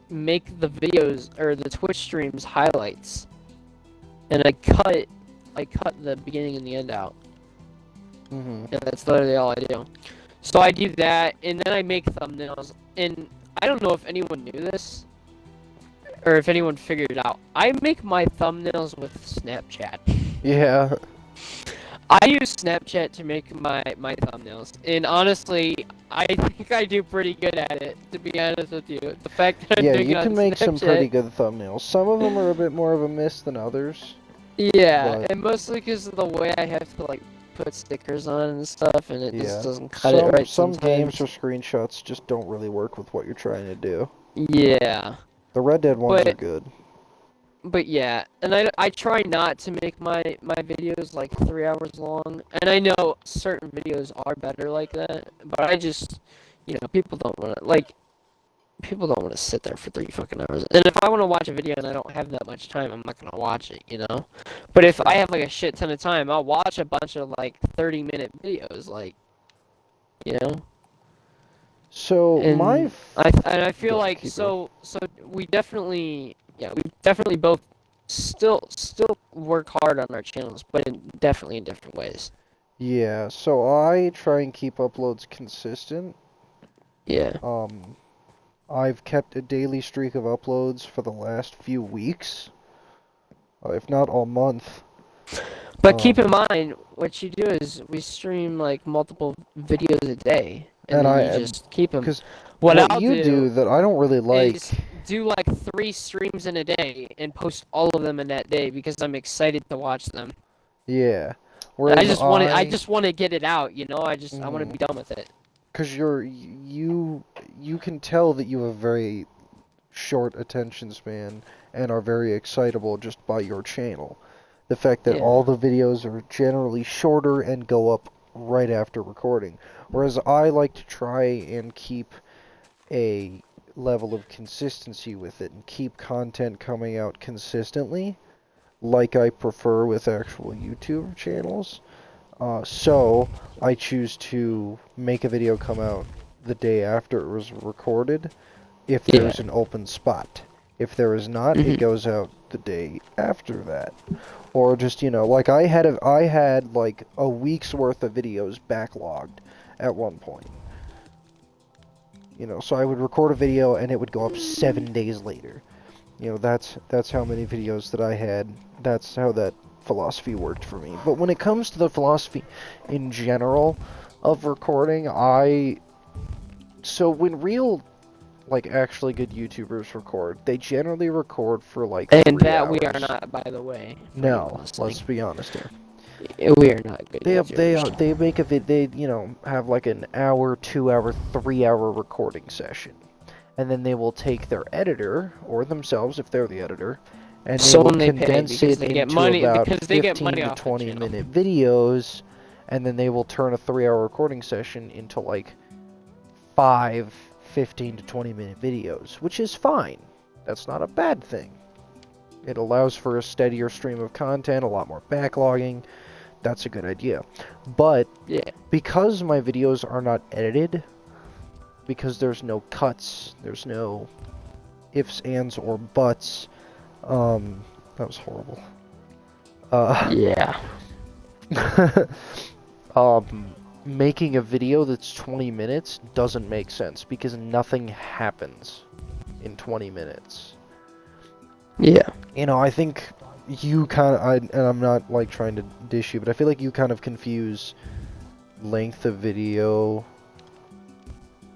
make the videos or the Twitch streams highlights, and I cut the beginning and the end out. Mm-hmm. And that's literally all I do. So I do that, and then I make thumbnails. And I don't know if anyone knew this, or if anyone figured it out. I make my thumbnails with Snapchat. Yeah. I use Snapchat to make my thumbnails, and honestly, I think I do pretty good at it. To be honest with you, the fact that I'm Yeah, doing you it can on make some pretty Snapchat- good thumbnails. Some of them are a bit more of a miss than others. Yeah, but- and mostly because of the way I have to like put stickers on and stuff, and it Yeah. just doesn't cut it right Some sometimes. games or screenshots just don't really work with what you're trying to do. Yeah. The Red Dead ones are But- good. But yeah, and I try not to make my videos like 3 hours long, and I know certain videos are better like that, but I just, people don't want to sit there for 3 fucking hours. And if I want to watch a video and I don't have that much time, I'm not gonna watch it, But if I have like a shit ton of time, I'll watch a bunch of like 30-minute videos, like, So And my I feel Go, like keep so we definitely both still work hard on our channels, but definitely in different ways. Yeah, so I try and keep uploads consistent. Yeah. I've kept a daily streak of uploads for the last few weeks, if not all month. But keep in mind, what you do is we stream like multiple videos a day, and then you just keep them. Because What what I'll you do that I don't really like. is do like 3 streams in a day and post all of them in that day because I'm excited to watch them. Yeah. I just want to get it out, I want to be done with it. Because you can tell that you have very short attention span and are very excitable just by your channel. The fact that Yeah. all the videos are generally shorter and go up right after recording. Whereas I like to try and keep a level of consistency with it and keep content coming out consistently, like I prefer with actual YouTube channels. So I choose to make a video come out the day after it was recorded if there's an open spot. If there is not, it goes out the day after that. Or just, like I had like a week's worth of videos backlogged at one point. So I would record a video and it would go up 7 days later. That's how many videos that I had. That's how that philosophy worked for me. But when it comes to the philosophy in general of recording, so when real, like, actually good YouTubers record, they generally record for like 3 And that hours. we are not, by the way. No, let's be honest here. We are not good. They make a they have like an hour, 2 hour, 3 hour recording session, and then they will take their editor or themselves if they're the editor, and they will condense it into about 15 to 20 minute videos, and then they will turn a 3 hour recording session into like 5 15 to 20 minute videos, which is fine. That's not a bad thing. It allows for a steadier stream of content, a lot more backlogging. That's a good idea. But because my videos are not edited, because there's no cuts, there's no ifs, ands, or buts, that was horrible. Making a video that's 20 minutes doesn't make sense because nothing happens in 20 minutes. I think you kind of, and I'm not like trying to dish you, but I feel like you kind of confuse length of video,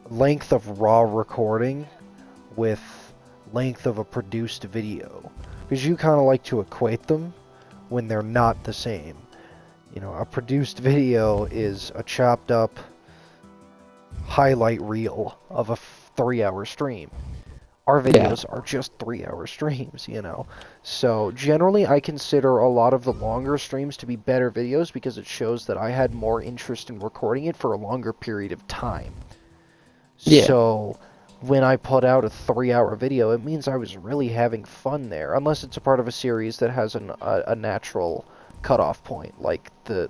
length of raw recording with length of a produced video, because you kind of like to equate them when they're not the same. A produced video is a chopped up highlight reel of a 3-hour stream. Our videos are just 3-hour streams, So generally I consider a lot of the longer streams to be better videos because it shows that I had more interest in recording it for a longer period of time. So when I put out a 3-hour video, it means I was really having fun there, unless it's a part of a series that has a natural cutoff point, like the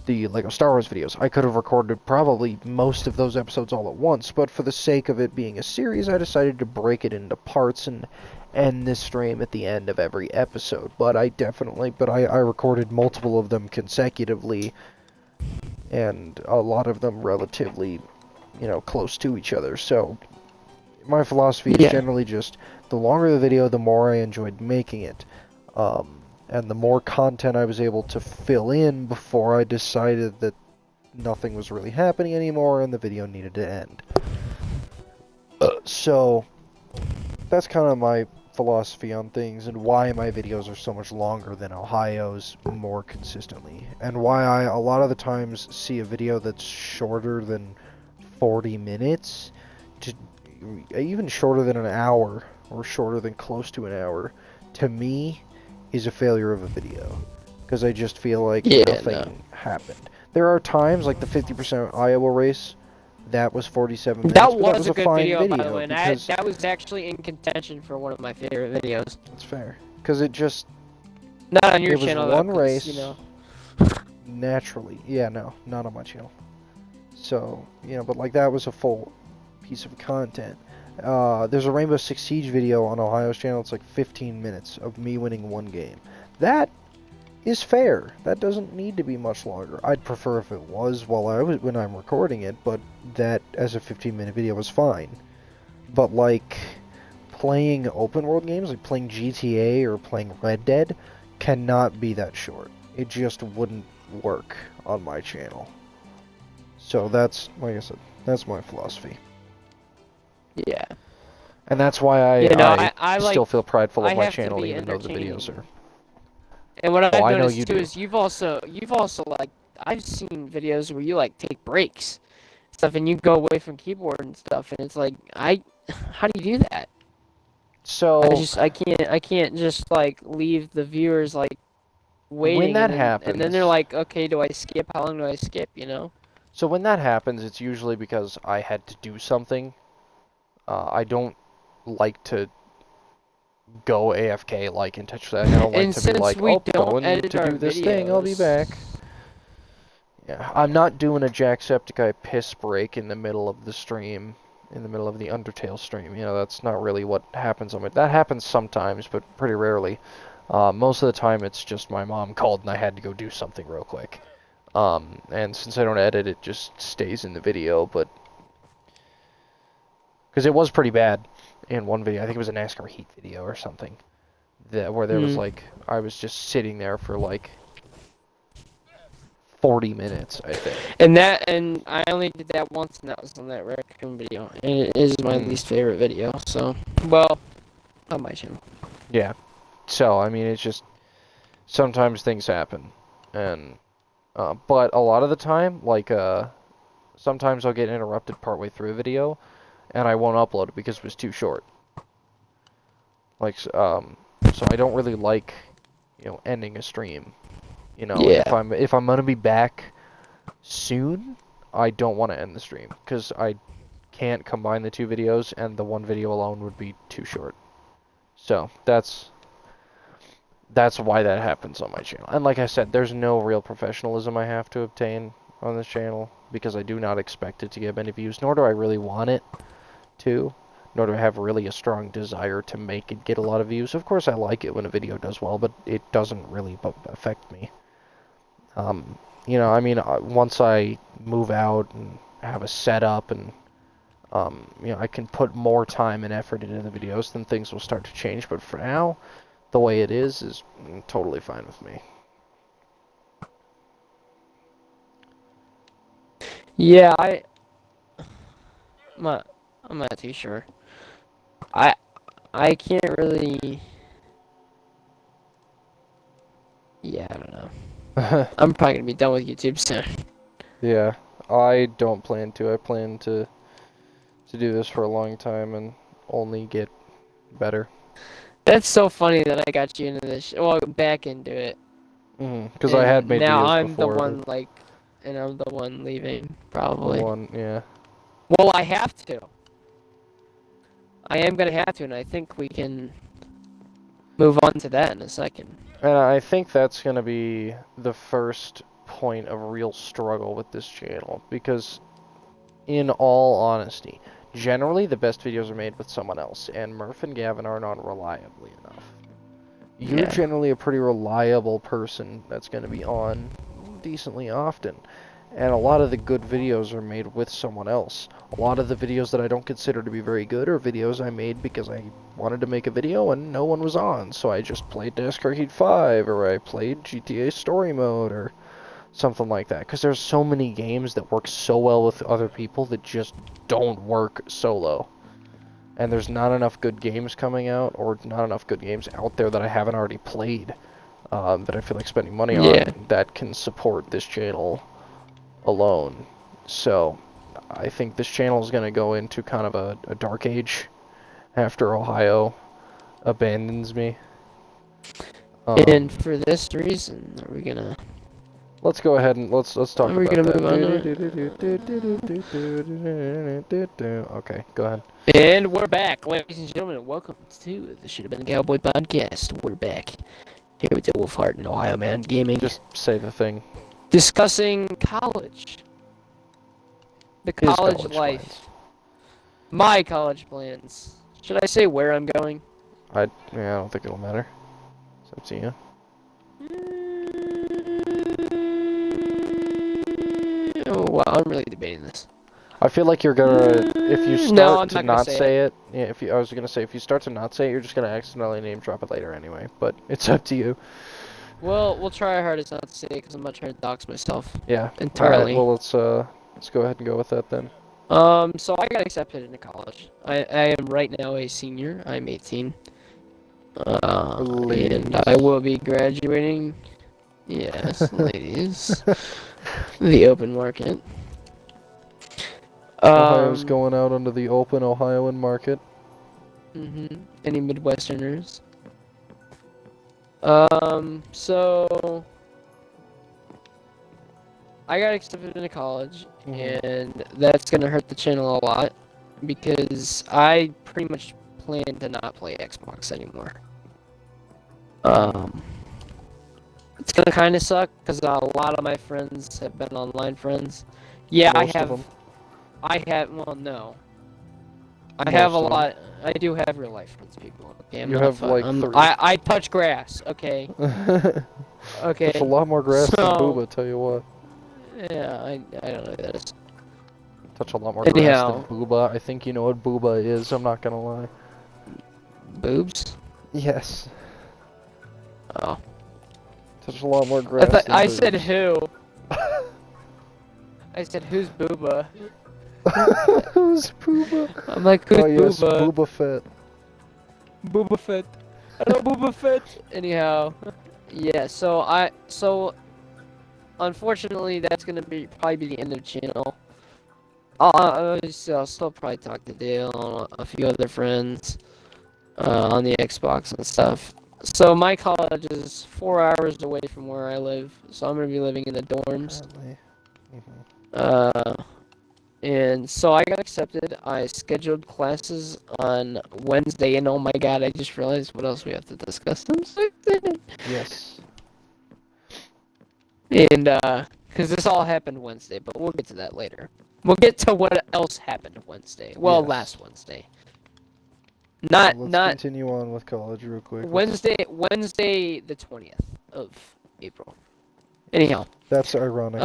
Lego Star Wars videos. I could have recorded probably most of those episodes all at once, but for the sake of it being a series, I decided to break it into parts and end this stream at the end of every episode. But I recorded multiple of them consecutively, and a lot of them relatively, close to each other. So my philosophy is generally just, the longer the video, the more I enjoyed making it. And the more content I was able to fill in before I decided that nothing was really happening anymore and the video needed to end. So that's kind of my philosophy on things, and why my videos are so much longer than Ohio's more consistently, and why I a lot of the times see a video that's shorter than 40 minutes, even shorter than an hour, or shorter than close to an hour, to me is a failure of a video, because I just feel like nothing happened. There are times, like the 50% Iowa race, that was 47 minutes. That was a good fine video, by the way, and because that was actually in contention for one of my favorite videos. That's fair, because it just, not on your it was channel, one though, race, naturally. Yeah, no, not on my channel. So, but like that was a full piece of content. There's a Rainbow Six Siege video on Ohio's channel. It's like 15 minutes of me winning one game. That is fair. That doesn't need to be much longer. I'd prefer if it was when I'm recording it, but that as a 15-minute video was fine. But like playing open world games, like playing GTA or playing Red Dead, cannot be that short. It just wouldn't work on my channel. So that's, like I said, that's my philosophy. Yeah. And that's why I like, still feel prideful of my have to channel, be even though the videos entertaining. are... And what I've I know noticed you too do. is you've also like, I've seen videos where you like take breaks, stuff, and you go away from keyboard and stuff, and it's like, how do you do that? So I can't just like leave the viewers like waiting. when that and then they're like, okay, do I skip? How long do I skip? So when that happens, it's usually because I had to do something. I don't like to go AFK like intentionally. I don't like to be like, oh, going to do this thing, I'll be back. Yeah, I'm not doing a Jacksepticeye piss break in the middle of the stream. in the middle of the Undertale stream. That's not really what happens on my. That happens sometimes, but pretty rarely. Most of the time, it's just my mom called and I had to go do something real quick. And since I don't edit, it just stays in the video. But because it was pretty bad in one video, I think it was a NASCAR Heat video or something, where there was like I was just sitting there for like 40 minutes, I think. And I only did that once, and that was on that raccoon video. And it is my least favorite video. So, well, on my channel. Yeah. So I mean, it's just sometimes things happen, and but a lot of the time, like sometimes I'll get interrupted partway through a video, and I won't upload it because it was too short. Like so I don't really like ending a stream. Yeah. If I'm gonna be back soon, I don't want to end the stream because I can't combine the two videos, and the one video alone would be too short. So that's why that happens on my channel. And like I said, there's no real professionalism I have to obtain on this channel because I do not expect it to get many views, nor do I really want it to, nor do I have really a strong desire to make it get a lot of views. Of course, I like it when a video does well, but it doesn't really affect me. I mean, once I move out and have a setup and, I can put more time and effort into the videos, then things will start to change. But for now, the way it is totally fine with me. Yeah, I'm not too sure. I can't really. Yeah, I don't know. I'm probably gonna be done with YouTube soon. Yeah, I don't plan to. I plan to do this for a long time and only get better. That's so funny that I got you into this. Well, back into it. Because I had made now videos I'm before. the one and I'm the one leaving probably. Yeah. Well, I have to. I am gonna have to, and I think we can move on to that in a second. And I think that's gonna be the first point of real struggle with this channel, because in all honesty, generally the best videos are made with someone else, and Murph and Gavin aren't on reliably enough. You're generally a pretty reliable person that's going to be on decently often, and a lot of the good videos are made with someone else. A lot of the videos that I don't consider to be very good are videos I made because I wanted to make a video and no one was on, so I just played NASCAR Heat 5, or I played GTA Story Mode, or something like that, because there's so many games that work so well with other people that just don't work solo. And there's not enough good games coming out, or not enough good games out there that I haven't already played, that I feel like spending money on, that can support this channel alone. So, I think this channel is going to go into kind of a dark age after Ohio abandons me. And for this reason, are we gonna... Let's go ahead and let's talk about that. Move on Okay, go ahead. And we're back, ladies and gentlemen. Welcome to the Should Have Been a Cowboy podcast. We're back here with the Wolfheart in Ohio Man Gaming. Just say the thing. Discussing college. The college life. Plans. My college plans. Should I say where I'm going? I don't think it'll matter. It's up to you. Oh, wow, I'm really debating this. I feel like you're gonna, if you start to not say it, yeah, I was gonna say, if you start to not say it, you're just gonna accidentally name drop it later anyway, but it's up to you. Well, we'll try our hardest not to say it, because I'm not trying to dox myself. Yeah. Entirely. Alright, well, let's go ahead and go with that then. So I got accepted into college. I am right now a senior. I'm 18. And I will be graduating. Yes, ladies. The open market. Ohio's going out onto the open Ohioan market. Any Midwesterners? So I got accepted into college, and that's gonna hurt the channel a lot because I pretty much plan to not play Xbox anymore. It's gonna kind of suck because a lot of my friends have been online friends. Yeah, Most of them. I have. Well, no. I have a Mostly. lot. I do have real life friends, people. Okay, I'm You not have, like, I'm, 3. I touch grass. Okay. Okay. Touch a lot more grass than So Booba, tell you what. yeah, I don't know who that is. Touch a lot more grass than Anyhow, Booba. I think you know what Booba is, I'm not gonna lie. boobs. Yes. Oh, Touch a lot more I grass thought than I said boobs. who. I said who's booba. Who's Booba? I'm like who's Oh yes, booba? Booba Fett. Booba Fett. Hello, Booba Fett. Anyhow, yeah. So unfortunately, that's gonna be probably be the end of the channel. I'll still probably talk to Dale and a few other friends on the Xbox and stuff. So my college is 4 hours away from where I live, so I'm gonna be living in the dorms. Apparently. Mhm. Uh, and so I got accepted. I scheduled classes on Wednesday, and oh my god, I just realized what else we have to discuss. I'm so excited. Yes. And because this all happened Wednesday, but we'll get to that later. We'll get to what else happened Wednesday. Well, Yes. last Wednesday. So Not let's continue on with college real quick. Wednesday the 20th of April. Anyhow, That's ironic.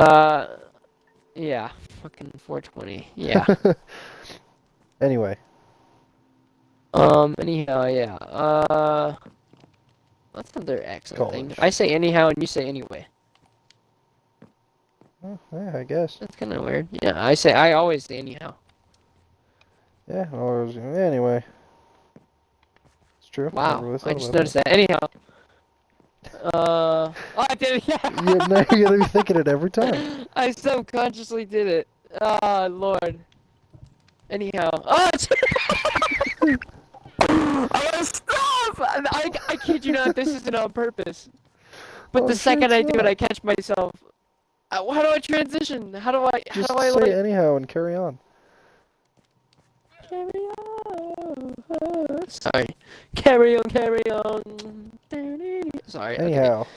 yeah, fucking 420. Yeah. Anyway. Anyhow, yeah. That's another accent thing. College. I say anyhow and you say anyway. Yeah, I guess. That's kind of weird. Yeah, I always say anyhow. Yeah, anyway. It's true. Never Wow, really I thought just about noticed that. Anyhow. Oh, I did it. Yeah. Now you're gonna be thinking it every time. I subconsciously did it. Oh, Lord. Anyhow. Oh, I gotta stop! I kid you not, this isn't on purpose. But Oh, the shit, second it's I do it, not. I catch myself. How do I transition? How do I Just like... say anyhow and carry on. Carry on. Sorry. Carry on, carry on. Sorry. Anyhow. Okay.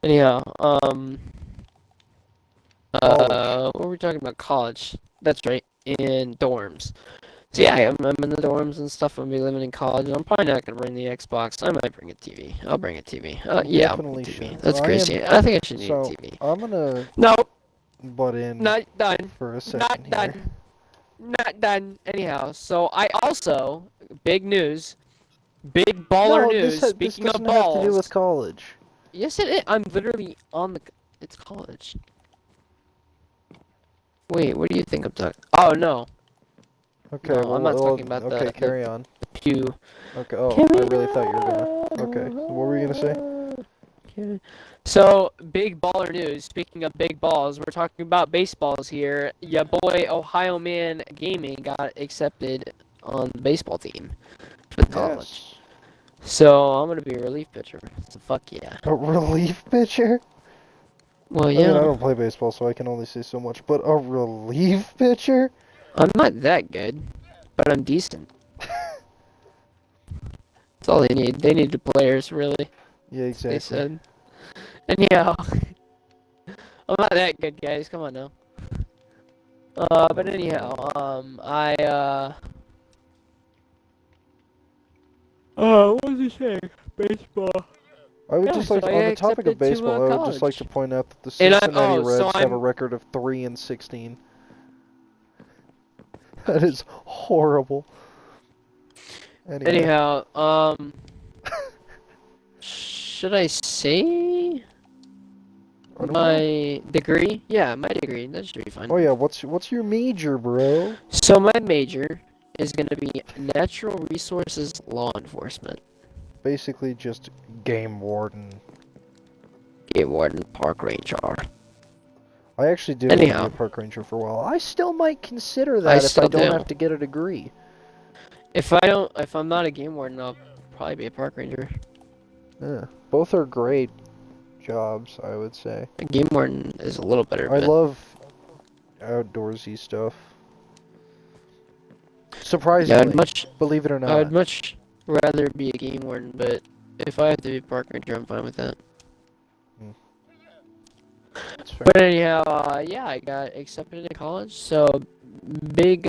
Anyhow, College. what were we talking about? College. That's right. In dorms. So yeah, I'm in the dorms and stuff. I'm gonna be living in college. I'm probably not gonna bring the Xbox. I might bring a TV. I'll bring a TV. Yeah, I'll bring a Definitely TV. should. That's I crazy. I think I should need a So, TV. I'm gonna No, butt in not done. for a Not second here. done. Not done. Anyhow, so I also big news, big baller No, news. this Speaking doesn't of have to do balls, with college. yes, it is. I'm literally on the. It's college. Wait, what do you think I'm talking? Oh no, Okay, no, well, I'm not talking about okay, the carry on. pew. Okay, oh, I really thought you were gonna. Okay, so what were you gonna say? Okay. So, big baller news. Speaking of big balls, we're talking about baseballs here. Ya boy, Ohio Man Gaming got accepted on the baseball team for the college. Yes. So, I'm gonna be a relief pitcher. So, fuck yeah. A relief pitcher? Well, I mean, I yeah. don't play baseball, so I can only say so much, but a relief pitcher? I'm not that good, but I'm decent. That's all they need. They need the players, really. Yeah, They exactly. said. Anyhow, I'm not that good, guys. Come on now. But anyhow, what was he saying? Baseball. I would Yeah, just like, so I on the topic of accepted to, baseball, I would just like college. to point out that the And Cincinnati so Reds have a I'm- record of 3-16. That is horrible. Anyhow, should I say I don't know. my degree? Yeah, my degree. That should be fine. Oh yeah, what's your major, bro? So my major is gonna be natural resources law enforcement. Basically just game warden. Game warden, park ranger. I actually did want to be Anyhow. a park ranger for a while. I still might consider I that if I still don't do. have to get a degree. If I'm not a game warden, I'll probably be a park ranger. Yeah, both are great jobs, I would say. A game warden is a little better. I But love outdoorsy stuff. yeah, Surprisingly, believe it or not. I'd much rather be a game warden, but if I have to be a park ranger, I'm fine with that. That's fair. But anyhow, yeah, I got accepted into college, so big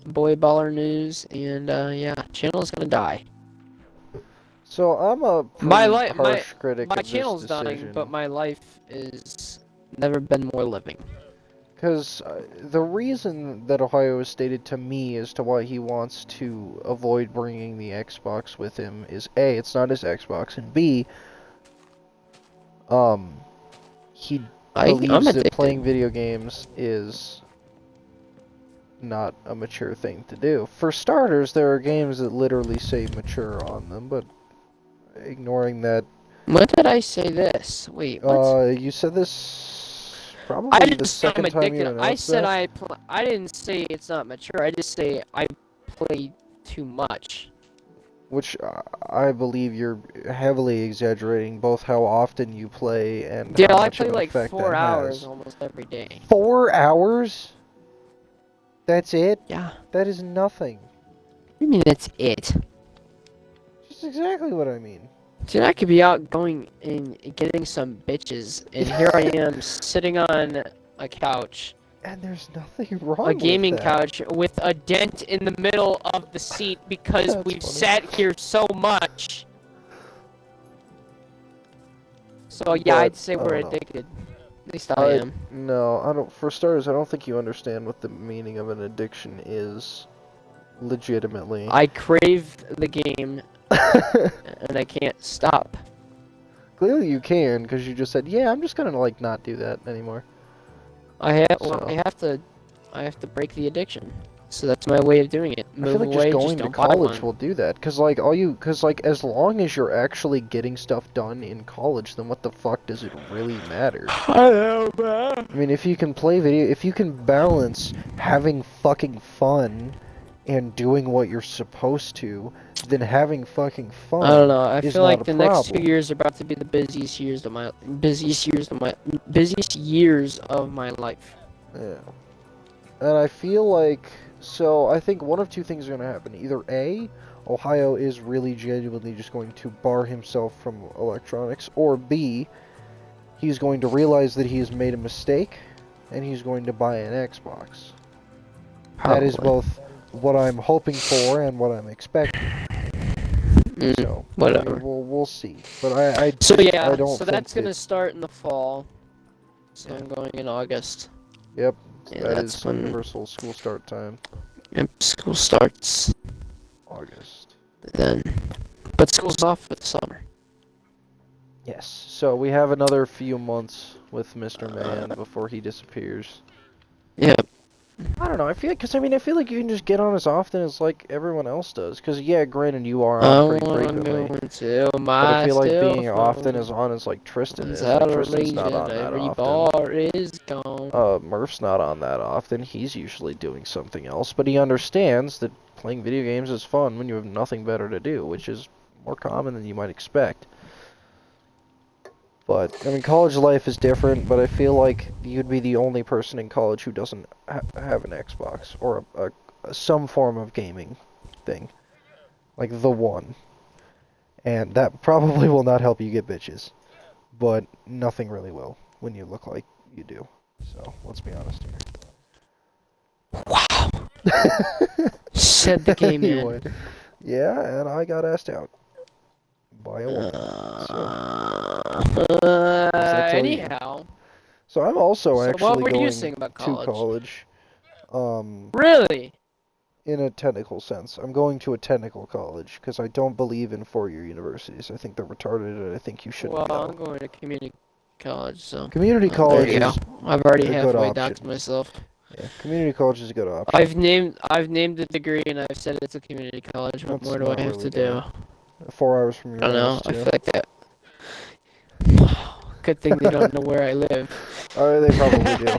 boy baller news, and yeah, channel is gonna die. So I'm a My pretty life, harsh critic my of this channel's dying, but decision. my life is never been more living. Because the reason that Ohio has stated to me as to why he wants to avoid bringing the Xbox with him is A, it's not his Xbox, and B, he I'm believes that addicted. playing video games is not a mature thing to do. For starters, there are games that literally say mature on them, but ignoring that, When did I say this? Wait, what? you said this I probably the just said I'm second time you addicted. I announced said that. I didn't say it's not mature. I just say I play too much. Which I believe you're heavily exaggerating both how often you play and Yeah, how I much of play an like effect 4 that hours has. almost every day. 4 hours? That's it? Yeah. That is nothing. What do you mean that's it? Just exactly what I mean. Dude, I could be out going and getting some bitches, and here I am sitting on a couch, And there's nothing a wrong with gaming that. couch, with a dent in the middle of the seat because That's we've funny. sat here so much. So yeah, But, I'd say I we're don't know. addicted. At least I am. No, I don't. For starters, I don't think you understand what the meaning of an addiction is. Legitimately. I crave the game, and I can't stop. Clearly you can, because you just said, yeah, I'm just gonna, like, not do that anymore. Well, So. I have to break the addiction. So that's my way of doing it. I feel Move like just away, just going to don't buy college one. will do that. Cause like as long as you're actually getting stuff done in college, then what the fuck does it really matter? I know, man. I mean, if you can play video, if you can balance having fucking fun and doing what you're supposed to, then having fucking I don't fun know. I is feel not a like the next 2 problem. years are about to be the busiest years of my life. Yeah. And I feel like, so I think one of two things are going to happen. Either A, Ohio is really genuinely just going to bar himself from electronics, or B, he's going to realize that he has made a mistake, and he's going to buy an Xbox. That is Probably. both what I'm hoping for and what I'm expecting. So, I Whatever. mean, we'll see. But So I yeah, don't so think that's that, gonna start in the fall. So yeah. I'm going in August. Yep, And that that's is when universal school start time, school starts August. then. But school's off for the summer. Yes, so we have another few months with Mr. Man before he disappears. Yeah. I don't know, I feel, because I mean, I feel like you can just get on as often as, like, everyone else does. Because, yeah, granted, you are on I pretty wanna go frequently. into But I my feel like cell being often as phone. on as, like, Tristan Once is. Like, out of Tristan's not region, on that every often. bar is gone. Murph's not on that often. He's usually doing something else. But he understands that playing video games is fun when you have nothing better to do, which is more common than you might expect. But, I mean, college life is different, but I feel like you'd be the only person in college who doesn't have an Xbox or some form of gaming thing. Like, the one. And that probably will not help you get bitches. But nothing really will when you look like you do. So, let's be honest Wow. here. Said the game Anyway, man. yeah, and I got asked out by a woman. So, does that tell you? Anyhow. So I'm also So what actually were you going saying about to college? college. Really? In a technical sense. I'm going to a technical college because I don't believe in four-year universities. I think they're retarded and I think you shouldn't Well, I'm go. going to community college, so Community there college you go. is I've already a good halfway option. doxed myself. Yeah, community college is a good option. I've named the degree and I've said it's a community college. What That's more do not I have really to do? bad. 4 hours from I your don't know. house, I too. feel like that. Good thing they don't know where I live. They probably do.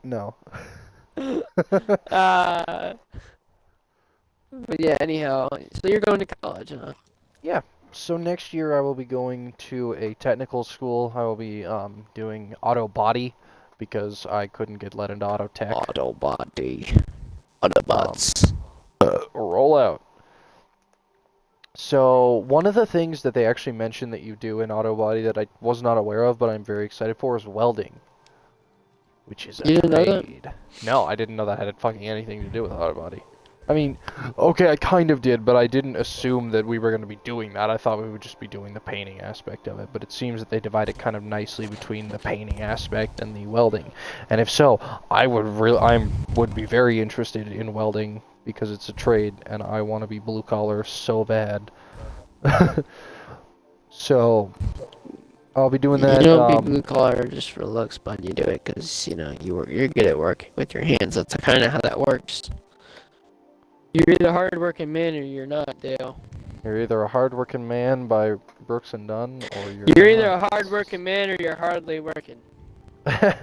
No. But yeah, anyhow, so you're going to college, huh? Yeah. So next year I will be going to a technical school. I will be doing auto body because I couldn't get let into auto tech. Auto body. Autobots. Roll out. So one of the things that they actually mentioned that you do in auto body that I was not aware of, but I'm very excited for, is welding. which is a You didn't know that? trade. No, I didn't know that had fucking anything to do with auto body. I mean, okay, I kind of did, but I didn't assume that we were going to be doing that. I thought we would just be doing the painting aspect of it, but it seems that they divide it kind of nicely between the painting aspect and the welding. And if so, I would be very interested in welding because it's a trade, and I want to be blue collar so bad. So, I'll be doing that. You don't be blue collar just for looks, but you do it because you're good at working with your hands. That's kind of how that works. You're either a hard-working man or you're not, Dale. You're either a hard-working man by Brooks and Dunn, or You're either a hard-working man or you're hardly working. or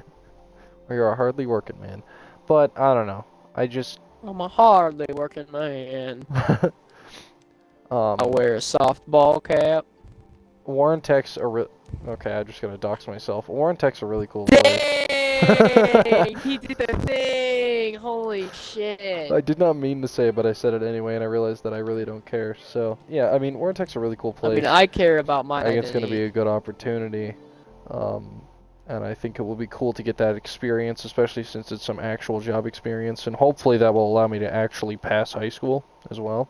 you're a hardly working man. But I don't know. I'm a hardly working man. I I wear a softball cap. Warren Tech's okay, I'm just gonna dox myself. Warren Tech's a really cool place. Dang! He did the thing! Holy shit! I did not mean to say it, but I said it anyway, and I realized that I really don't care. So, yeah, I mean, Warren Tech's a really cool place. I mean, I care about my I think it's going to identity. be a good opportunity. And I think it will be cool to get that experience, especially since it's some actual job experience. And hopefully that will allow me to actually pass high school as well.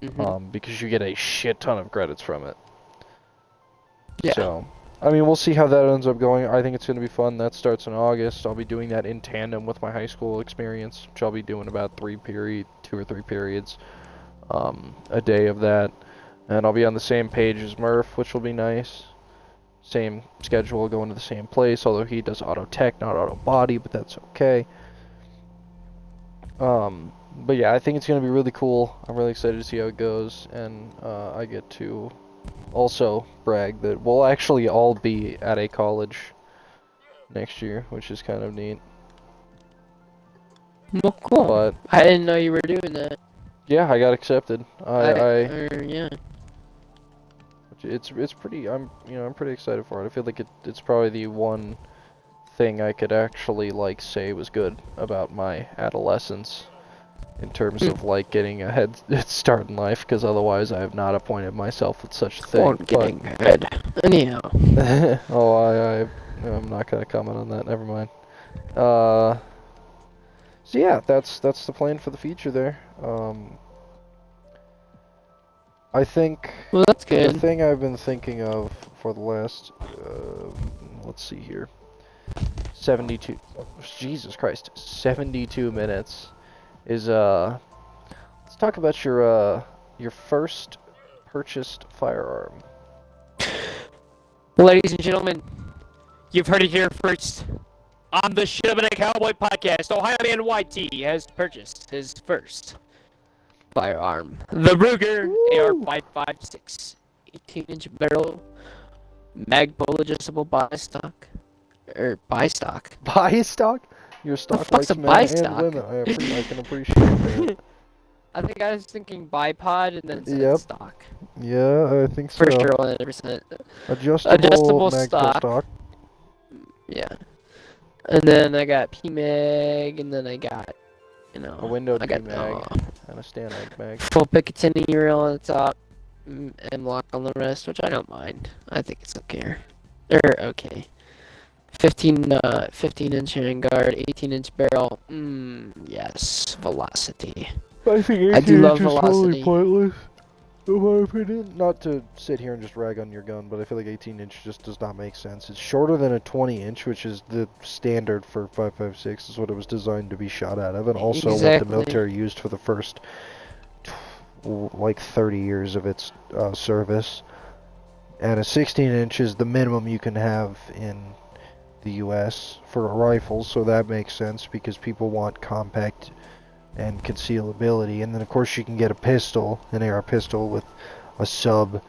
Because you get a shit ton of credits from it. Yeah. So, I mean, we'll see how that ends up going. I think it's going to be fun. That starts in August. I'll be doing that in tandem with my high school experience, which I'll be doing about 2 or 3 periods a day of that. And I'll be on the same page as Murph, which will be nice. Same schedule, going to the same place, although he does auto tech, not auto body, but that's okay. But yeah, I think it's going to be really cool. I'm really excited to see how it goes, and I get to also brag that we'll actually all be at a college next year, which is kind of neat. Well, cool. But I didn't know you were doing that. yeah, I got accepted. Yeah. It's pretty. I'm pretty excited for it. I feel like it's probably the one thing I could actually like say was good about my adolescence in terms of like getting a head start in life, because otherwise I have not appointed myself with such a thing. Or getting head. Anyhow. Oh, I'm not gonna comment on that. Never mind. So yeah, that's the plan for the future there. I think Well, that's good. the thing I've been thinking of for the last, let's see here, 72, Jesus Christ, 72 minutes is, let's talk about your first purchased firearm. Ladies and gentlemen, you've heard it here first. On the Shit Up in a Cowboy podcast, Ohio Man YT has purchased his first firearm. The Ruger AR-556, 18-inch barrel, mag pull adjustable buy stock. Buy stock? Buy stock? Your stock fuck's likes a men buy and stock? women. I can appreciate that. I think I was thinking bipod and then said Yep. stock. Yeah, I think so. For sure, 100%. Adjustable mag pull stock. stock. Yeah. And then I got PMag, and then I got, A windowed I got PMag and a stand mag. full Picatinny reel on the top, and lock on the rest, which I don't mind. I think it's okay. Okay. 15-inch handguard, 18-inch barrel. Yes, velocity. I think I do 18 love inch is totally velocity. pointless, in my opinion. Not to sit here and just rag on your gun, but I feel like 18 inch just does not make sense. It's shorter than a 20 inch, which is the standard for 5.56, is what it was designed to be shot out of, and also what the Exactly. military used for the first, like, 30 years of its service. And a 16 inch is the minimum you can have in the US for rifles, so that makes sense because people want compact and concealability. And then of course you can get a pistol, an AR pistol with a sub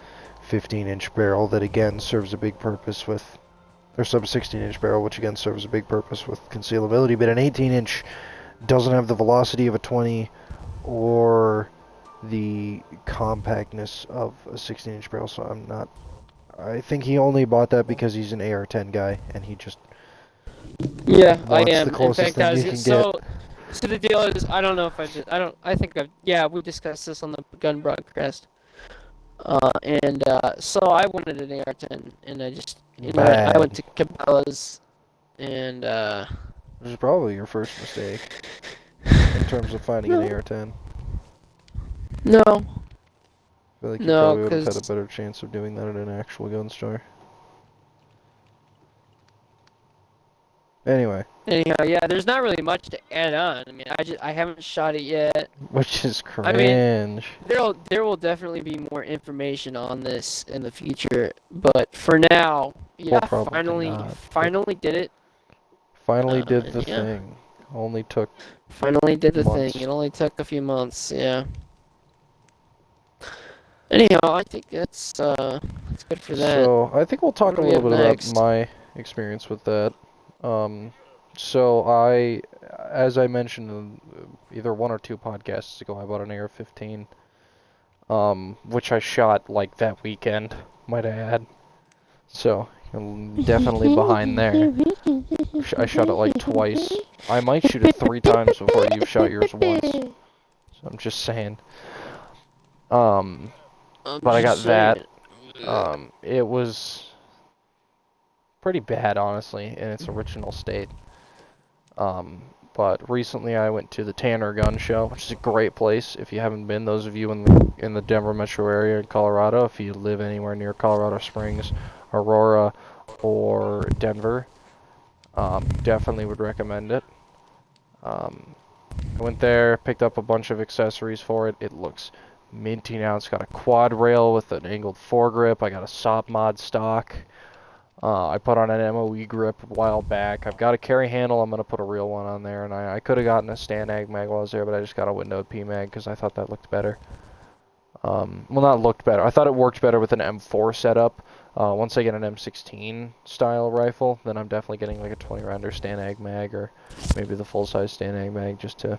15-inch barrel that again serves a big purpose with, or sub 16-inch barrel, which again serves a big purpose with concealability. But an 18-inch doesn't have the velocity of a 20 or the compactness of a 16-inch barrel, so I think he only bought that because he's an AR-10 guy, and he just Yeah, I wants am. the In closest fact, thing you can get. So the deal is, I don't know if I think we discussed this on the gun broadcast. So I wanted an AR-10, and I just, I went to Cabela's, and, Which is probably your first mistake in terms of finding an No, AR-10. no, I feel like you no, probably would have had a because better chance of doing that at an actual gun store. Anyway, anyhow, yeah, there's not really much to add on. I mean, I haven't shot it yet. which is I mean, cringe. there will definitely be more information on this in the future, but for now, Well, yeah, probably not, but finally did it. finally did the Yeah, thing. Only took finally did the thing. months. It only took a few months. Yeah. Anyhow, I think that's good for that. So, I think we'll What talk do a we little have bit about next? my experience with that. Um, so as I mentioned in either one or two podcasts ago, I bought an AR-15, which I shot like that weekend, might I add. So, I'm definitely behind there. I shot it like twice. I might shoot it 3 times before you've shot yours once. So I'm just saying. Um, I'm but I just got that. saying. It was pretty bad, honestly, in its original state. But recently I went to the Tanner Gun Show, which is a great place. If you haven't been, those of you in the Denver metro area in Colorado, if you live anywhere near Colorado Springs, Aurora, or Denver, definitely would recommend it. I went there, picked up a bunch of accessories for it. It looks minty now. It's got a quad rail with an angled foregrip. I got a SOP mod stock. I put on an MOE grip a while back. I've got a carry handle. I'm going to put a real one on there. And I could have gotten a StanAg mag while I was there, but I just got a windowed PMag because I thought that looked better. Well, not looked better. I thought it worked better with an M4 setup. Once I get an M16 style rifle, then I'm definitely getting like a 20 rounder StanAg mag or maybe the full size StanAg mag just to.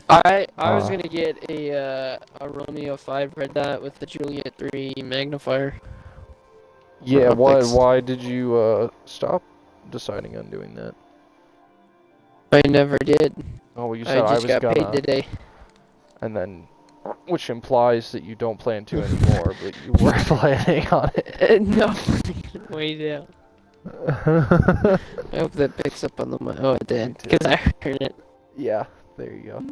I was gonna get a Romeo 5 red dot with the Juliet 3 magnifier Yeah, for optics. why did you stop deciding on doing that? I never did. Oh, well, you I said I just was got paid gonna, today. and then, which implies that you don't plan to anymore, but you were planning on it. No, way down. I hope that picks up on the mic. Oh, it Me did, too. because I heard it. Yeah, there you go.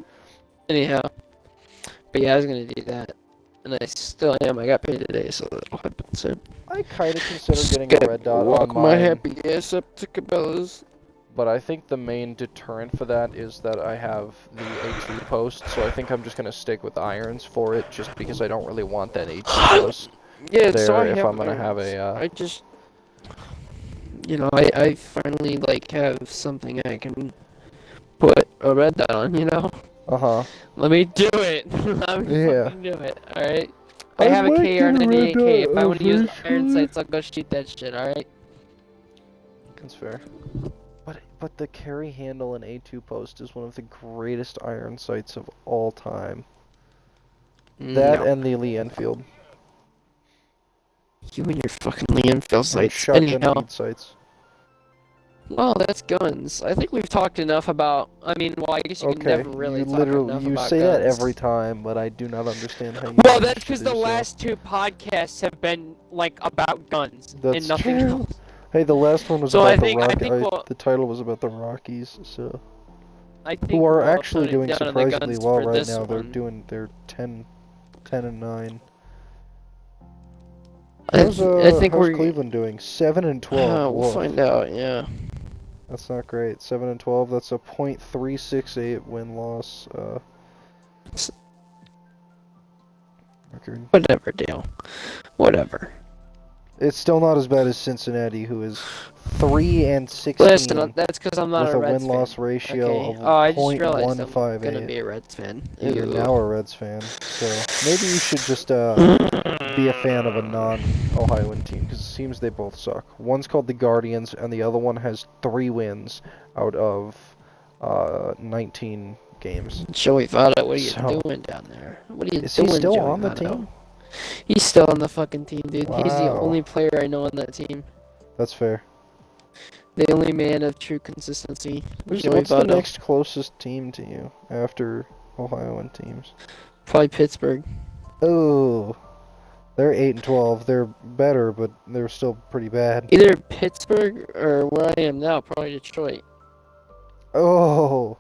Anyhow, but yeah, I was gonna do that, and I still am. I got paid today, so that'll happen soon. I kind of consider Just getting a gotta red dot on walk my mine, happy ass up to Cabela's. but I think the main deterrent for that is that I have the A2 post, so I think I'm just gonna stick with irons for it, just because I don't really want that A2 post Yeah, so there I if have I'm gonna have irons. a, I just, I finally like have something I can put a red dot on. uh-huh. Let me do it. Let me Yeah. fucking do it. All right. I I have a might get a red KR98K. dot If I want to use iron eventually. sights, I'll go shoot that shit. All right. That's fair. But the carry handle and A2 post is one of the greatest iron sights of all time. That No. and the Lee Enfield. You and your fucking Lee Enfield And sights. shotgun Anyhow. feed sights. Well, that's guns. I think we've talked enough about. I mean, well, I guess you can Okay, never you really talk literally, enough you about say that guns. every time, but I do not understand how you Well, manage that's to because do the so. last two podcasts have been like about guns That's and nothing true. else. Hey, the last one was So about the I think the title was about the Rockies, so I think who are we'll actually tone it doing down on the surprisingly guns well for right this now. one. They're 10 and 9. I think How's we're. Cleveland doing? 7 and 12. We'll Woof. find out. Yeah. That's not great. 7 and 12. That's a .368 win loss record. Whatever, Dale. Whatever. It's still not as bad as Cincinnati, who is 3 and 16 Listen, that's because I'm not with a a Reds win-loss fan. ratio Okay. of Oh, I just realized I'm gonna .158. be a Reds fan. Yeah, you're Ooh. now a Reds fan, so maybe you should just be a fan of a non-Ohioan team, because it seems they both suck. One's called the Guardians, and the other one has 3 wins out of 19 games. Joey Votto, what are you So, doing down there? What are you is he doing, still Joey on the Votto? team? He's still on the fucking team, dude. He's the Wow. only player I know on that team. That's fair. The only man of true consistency. Joey What's the Votto. next closest team to you after Ohioan teams? Probably Pittsburgh. Oh, they're 8 and 12. They're better, but they're still pretty bad. Either Pittsburgh or where I am now, probably Detroit. Oh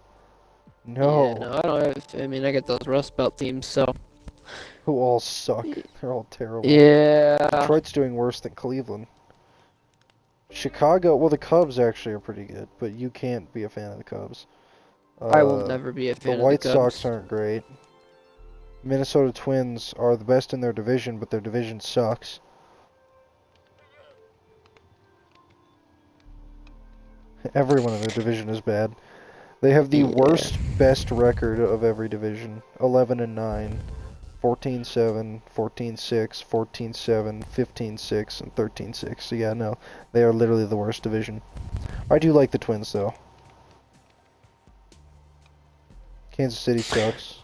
Yeah, no. no, I don't have. I mean, I got those Rust Belt teams, so. Who all suck. They're all terrible. Yeah. Detroit's doing worse than Cleveland. Chicago, well, the Cubs actually are pretty good, but you can't be a fan of the Cubs. I will never be a The fan of the White Cubs. Sox aren't great. Minnesota Twins are the best in their division, but their division sucks. Everyone in their division is bad. They have the worst best record of every division. 11-9, 14-7, 14-6, 14-7, 15-6, and 13-6. So yeah, no, they are literally the worst division. I do like the Twins though. Kansas City sucks.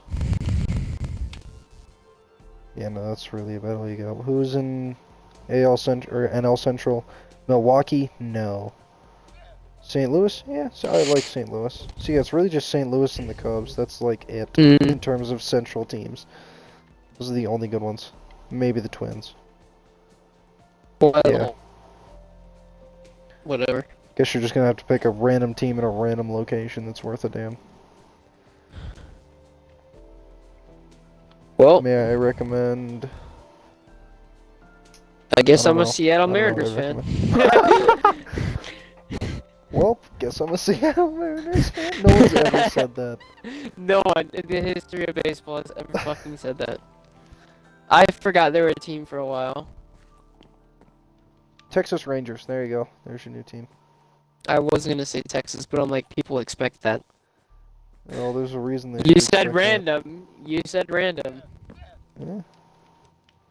Yeah, no, that's really about all you got. Who's in AL Central or NL Central? Milwaukee? No. St. Louis? Yeah, so I like St. Louis. See, it's really just St. Louis and the Cubs. That's like it in terms of Central teams. Those are the only good ones. Maybe the Twins. Well, Yeah. whatever. Guess you're just gonna have to pick a random team in a random location that's worth a damn. Well, May I recommend? I guess I I'm don't a know. Seattle I don't know what Mariners I fan. Well, guess I'm a Seattle Mariners fan. No one's ever said that. No one in the history of baseball has ever fucking said that. I forgot they were a team for a while. Texas Rangers. There you go. There's your new team. I was gonna say Texas, but I'm like, people expect that. Well, there's a reason they You should said expect random. You said random. that. Yeah.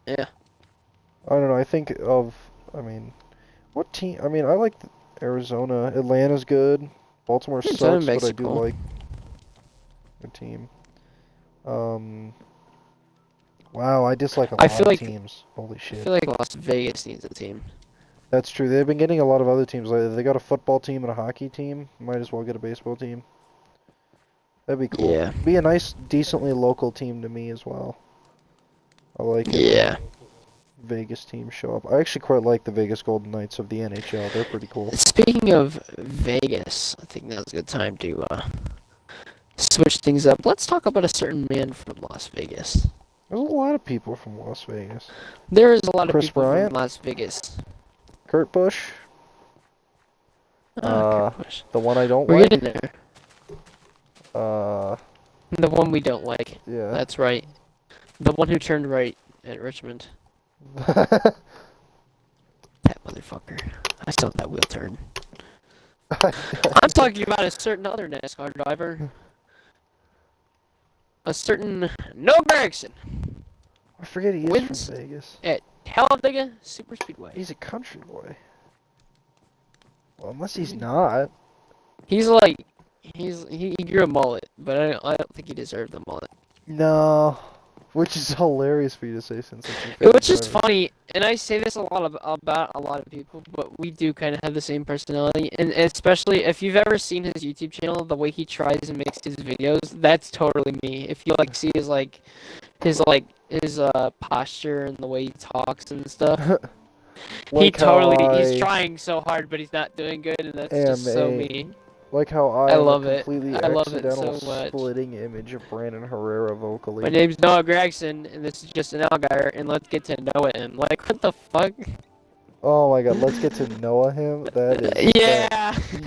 Yeah. I don't know. I think of. I mean, what team? I mean, I like Arizona. Atlanta's good. Baltimore sucks, but I do cool. like their team. Wow, I dislike a I lot feel of like- teams. Holy I shit. feel like Las Vegas needs a team. That's true. They've been getting a lot of other teams. Like, they got a football team and a hockey team. Might as well get a baseball team. That'd be cool. Yeah. Be a nice, decently local team to me as well. I like it. Yeah. Vegas teams show up. I actually quite like the Vegas Golden Knights of the NHL. They're pretty cool. Speaking of Vegas, I think now's a good time to switch things up. Let's talk about a certain man from Las Vegas. There's a lot of people from Las Vegas. There is a lot of Chris people Bryant? from Las Vegas. Kurt Busch, Kurt Busch. the one I don't We're like. getting there. The one we don't like. Yeah. That's right. The one who turned right at Richmond. That motherfucker. I saw that wheel turn. I'm talking about a certain other NASCAR driver. A certain No Gregson I forget he is Wins. from Vegas. at Talladega Super Speedway. He's a country boy. Well, unless he's not. He's like, he grew a mullet, but I don't think he deserved the mullet. No. Which is hilarious for you to say since it's your It favorite was just driver. funny, and I say this about a lot of people, but we do kind of have the same personality, and especially if you've ever seen his YouTube channel, the way he tries and makes his videos, that's totally me. If you like see his posture and the way he talks and stuff, Like how he's I trying so hard, but he's not doing good, and that's am just so a- me. Like how I I am love a it. completely I love it accidental so much. splitting image of Brandon Herrera vocally. My name's Noah Gregson, and this is just an outlier, and let's get to know him. Like, what the fuck? Oh my god, let's get to Noah him. That is Yeah.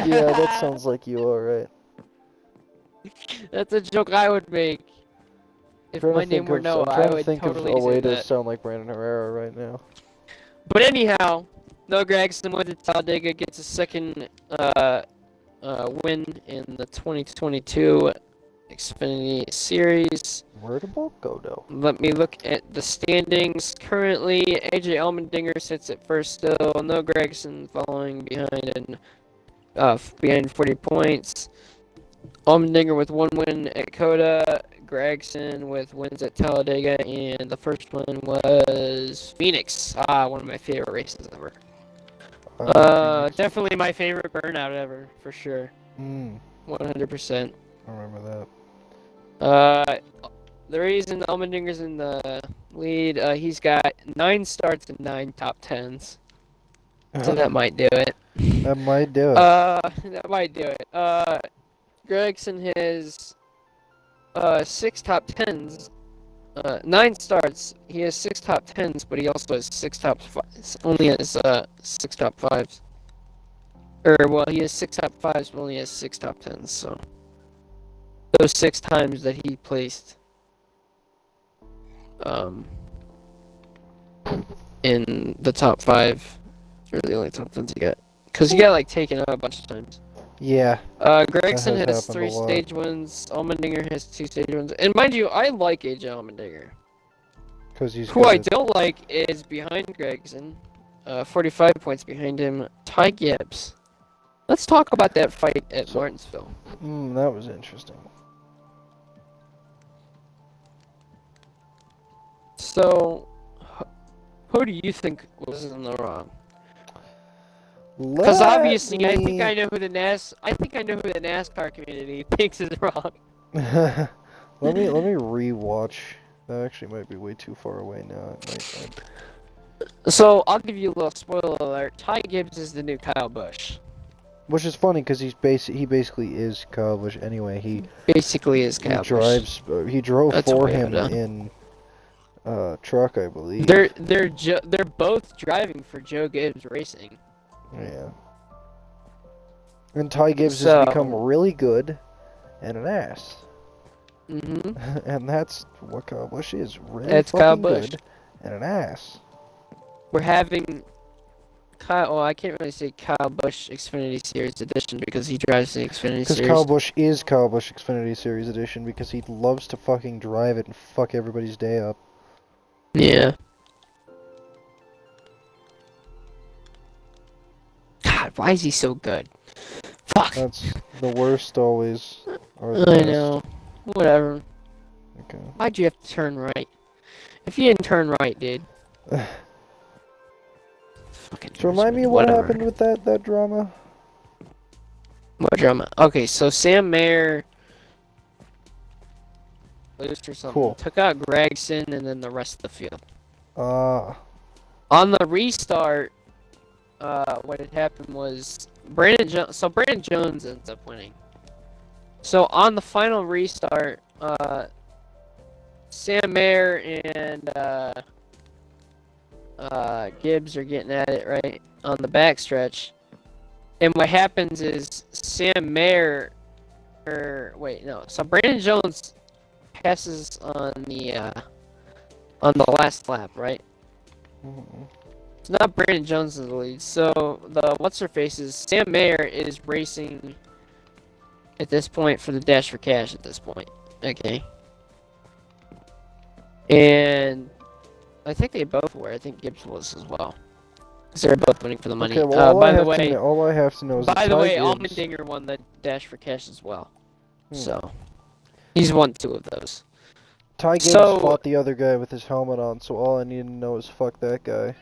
yeah, that sounds like you, alright. That's a joke I would make. If my name were Noah, I would totally of a say way to that. sound like Brandon Herrera right now. But anyhow, Noah Gregson went to Talladega, gets a second win in the 2022 Xfinity Series. Where did Bolt go, though? Let me look at the standings. Currently, AJ Allmendinger sits at first still. Noah Gregson following behind behind 40 points. Allmendinger with one win at Coda. Gregson with wins at Talladega, and the first one was Phoenix. One of my favorite races ever. Definitely my favorite burnout ever, for sure. 100%. I remember The reason Allmendinger's in the lead, he's got 9 starts and 9 top 10s. So that. that might do it. That might do it. That might do it. Gregson has 6 top 10s. 9 starts. He has 6 top 10s, but he also has 6 top 5s. Only has 6 top 5s. Or, well, he has 6 top 5s, but only has 6 top 10s, so. Those 6 times that he placed in the top 5 are the only top 10s he got. Because he got, like, taken out a bunch of times. Yeah, Gregson has has happened a 3 lot. stage wins. Allmendinger has 2 stage wins. And mind you, I like AJ Allmendinger. because he's Who I good. don't like is behind Gregson. 45 points behind him, Ty Gibbs. Let's talk about that fight at So- Martinsville. That was interesting. So, who do you think was in the wrong? Because obviously, I think I know who the NASCAR community thinks is wrong. let me rewatch. That actually might be way too far away now. So I'll give you a little spoiler alert. Ty Gibbs is the new Kyle Busch. Which is funny because he basically is Kyle Busch anyway. He Basically, is Kyle Busch. drives. He drove That's for way him out. in truck, I believe. They're both driving for Joe Gibbs Racing. Yeah. And Ty Gibbs So- has become really good and an ass. Mm-hmm. And that's what Kyle Busch is. Really That's fucking Kyle Busch. good and an ass. We're having Kyle. Well, I can't really say Kyle Busch Xfinity Series Edition because he drives the Xfinity Because Series. Kyle Busch is Kyle Busch Xfinity Series Edition because he loves to fucking drive it and fuck everybody's day up. Yeah. God, why is he so good? Fuck. That's the worst always. Or the I best. know. Whatever. Okay. Why'd you have to turn right? If you didn't turn right, dude. Fucking So remind me what happened with that drama? What drama? Okay, so Sam Mayer lost or something. Cool. Took out Gregson and then the rest of the field. Ah. On the restart, what had happened was Brandon Jones ends up winning. So on the final restart, Sam Mayer and Gibbs are getting at it right on the backstretch, and what happens is so Brandon Jones passes on the last lap, right? Mhm. It's not Brandon Jones in the lead. So the what's-her-face's Sam Mayer is racing at this point for the Dash for Cash at this point. Okay. And I think they both were. I think Gibbs was as well. Because they were both winning for the money. Okay, well, By the way, all I have to know is that by the Ty way, Gibbs... Allmendinger won the Dash for Cash as well. Hmm. So he's won 2 of those. Ty Gibbs So- fought the other guy with his helmet on, so all I need to know is fuck that guy.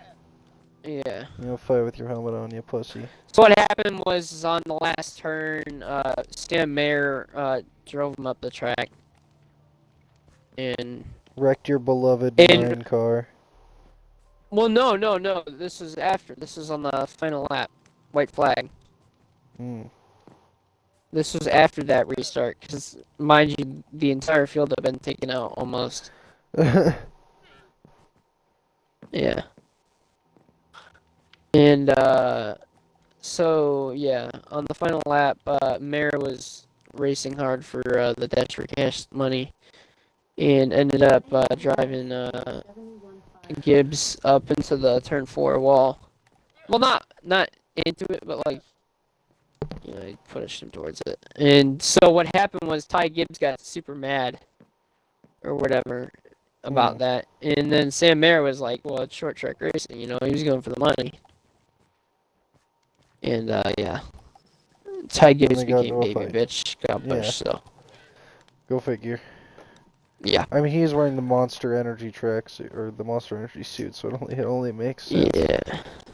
Yeah. You know, fight with your helmet on, you pussy. So what happened was on the last turn, Sam Mayer drove him up the track. And Wrecked your beloved And- 9 car. well, no. This was after. This was on the final lap. White flag. Hmm. This was after that restart, because mind you, the entire field had been taken out almost. Yeah. And so yeah, on the final lap, Mayer was racing hard for the Dash for Cash money, and ended up driving Gibbs up into the turn 4 wall. Well, not into it, but like, you know, he pushed him towards it. And so what happened was Ty Gibbs got super mad, or whatever, about that. And then Sam Mayer was like, well, it's short track racing, you know, he was going for the money. And yeah, Ty Gibbs they got became into a baby fight. bitch, got Yeah. pushed, so Go figure. yeah. I mean, he's wearing the Monster Energy tracksuit, or the Monster Energy suit, so it only makes sense. Yeah,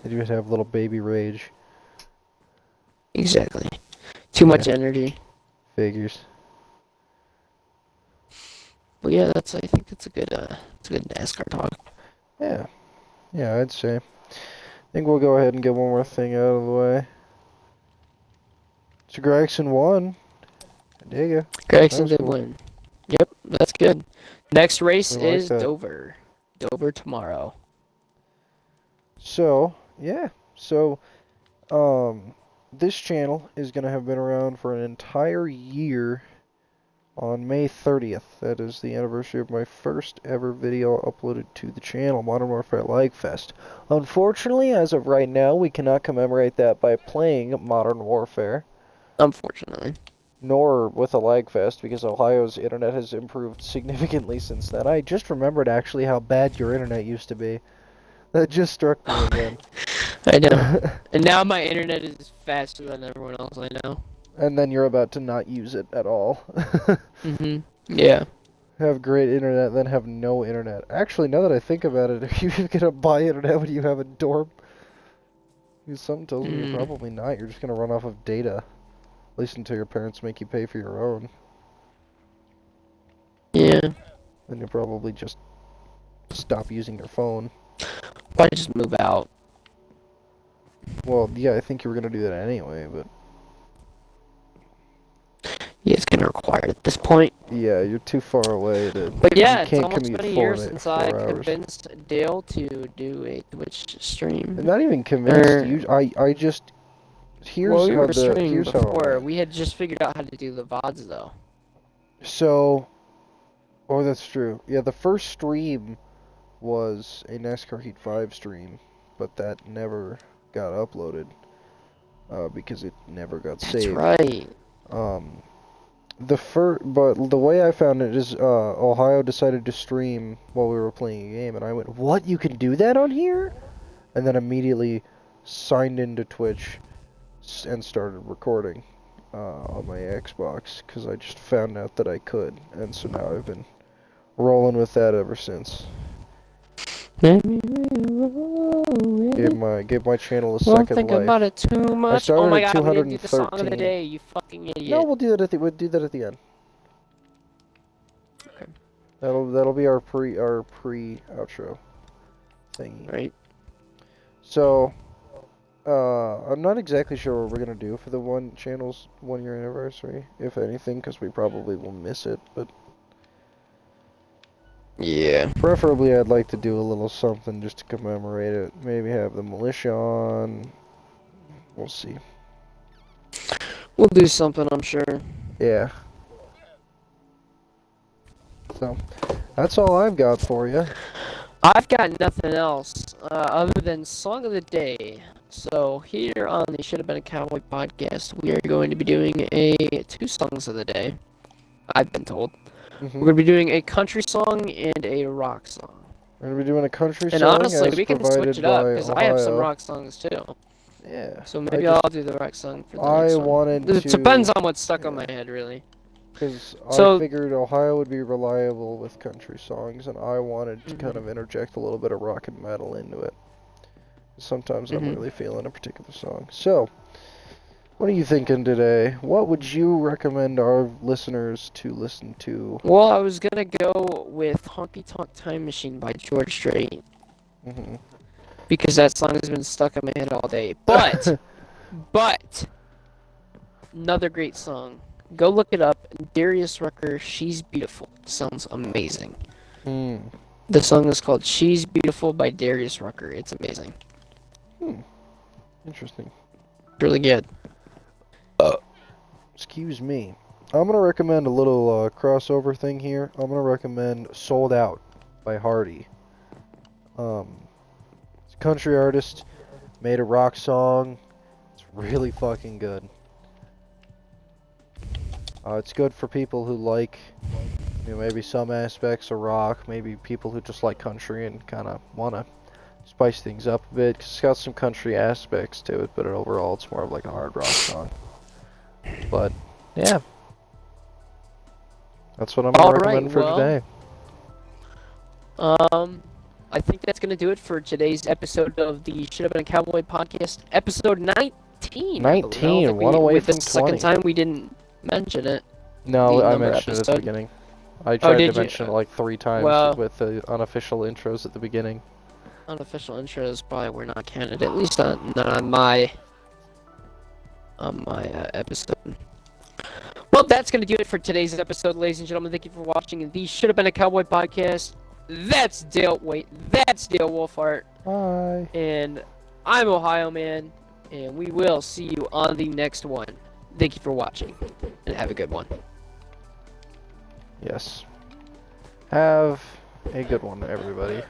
That he would have little baby rage. exactly. Too much energy. Figures. But yeah, I think that's a good NASCAR talk. Yeah. Yeah, I'd say. I think we'll go ahead and get one more thing out of the way. So Gregson won. There you go. Gregson was did cool. win. Yep, that's good. Next race We like is that. Dover. Dover tomorrow. So, yeah. So, this channel is going to have been around for an entire year on May 30th. That is the anniversary of my first ever video uploaded to the channel, Modern Warfare Lag Fest. Unfortunately, as of right now, we cannot commemorate that by playing Modern Warfare, Unfortunately. nor with a lag fest, because Ohio's internet has improved significantly since then. I just remembered actually how bad your internet used to be. That just struck me again. I know. And now my internet is faster than everyone else I know. And then you're about to not use it at all. Mhm. Yeah. Have great internet, then have no internet. Actually, now that I think about it, are you gonna buy internet when you have a dorm? Because something tells me you're probably not. You're just gonna run off of data. At least until your parents make you pay for your own. Yeah. Then you'll probably just stop using your phone. Why just move out? Well, yeah, I think you were gonna do that anyway, but... Yeah, it's kind of required at this point. Yeah, you're too far away to... But yeah, you it's can't almost commute been a 4 year minutes, since 4 I hours. convinced Dale to do a Twitch stream. I'm not even convinced. Er, I just... Here's well, we how were the... streaming Here's how it before. went. We had just figured out how to do the VODs, though. So... Oh, that's true. Yeah, the first stream was a NASCAR Heat 5 stream, but that never got uploaded because it never got That's saved. right. But the way I found it is Ohio decided to stream while we were playing a game, and I went, "What? You can do that on here?" And then immediately signed into Twitch and started recording on my Xbox because I just found out that I could, and so now I've been rolling with that ever since. Gave my channel a Don't second think life. about it too much. started Oh my at god, we didn't do the song of the 213. day, you fucking idiot. No, we'll do that at the end. Okay. That'll be our pre outro thingy. Right. So, I'm not exactly sure what we're gonna do for the channel's 1 year anniversary, if anything, because we probably will miss it. But Yeah. preferably, I'd like to do a little something just to commemorate it. Maybe have the militia on. We'll see. We'll do something, I'm sure. Yeah. So, that's all I've got for you. I've got nothing else other than song of the day. So here on the Should Have Been a Cowboy podcast, we are going to be doing 2 songs of the day. I've been told. We're going to be doing a country song and a rock song. We're gonna be doing a country And song honestly, as we can provided switch it up by because I have some Ohio. rock songs too. Yeah. So maybe I'll do the rock song for the next one. wanted It to... depends on what's stuck on my head, really. Because So- I figured Ohio would be reliable with country songs, and I wanted to kind of interject a little bit of rock and metal into it. Sometimes I'm really feeling a particular song. So, what are you thinking today? What would you recommend our listeners to listen to? Well, I was gonna go with Honky Tonk Time Machine by George Strait. Because that song has been stuck in my head all day. But, another great song. Go look it up. Darius Rucker, She's Beautiful. Sounds amazing. The song is called She's Beautiful by Darius Rucker. It's amazing. Interesting. Really good. Excuse me. I'm going to recommend a little crossover thing here. I'm going to recommend Sold Out by Hardy. It's a country artist, made a rock song. It's really fucking good. It's good for people who like, maybe some aspects of rock, maybe people who just like country and kind of want to spice things up a bit, 'cause it's got some country aspects to it, but overall it's more of like a hard rock song. But, yeah. That's what I'm going to recommend for today. I think that's going to do it for today's episode of the Should Have Been a Cowboy podcast, episode 19. 19, one away from 20. The second time we didn't mention it. No, the I number mentioned it at the episode. beginning. I tried did to you? mention it like 3 times Well- with the unofficial intros at the beginning. Unofficial intros probably were not counted, at least not on my episode. Well, that's going to do it for today's episode, ladies and gentlemen. Thank you for watching the Should Have Been a Cowboy podcast. That's Dale Wolfhart. Bye. And I'm Ohio Man. And we will see you on the next one. Thank you for watching. And have a good one. Yes. Have a good one, everybody.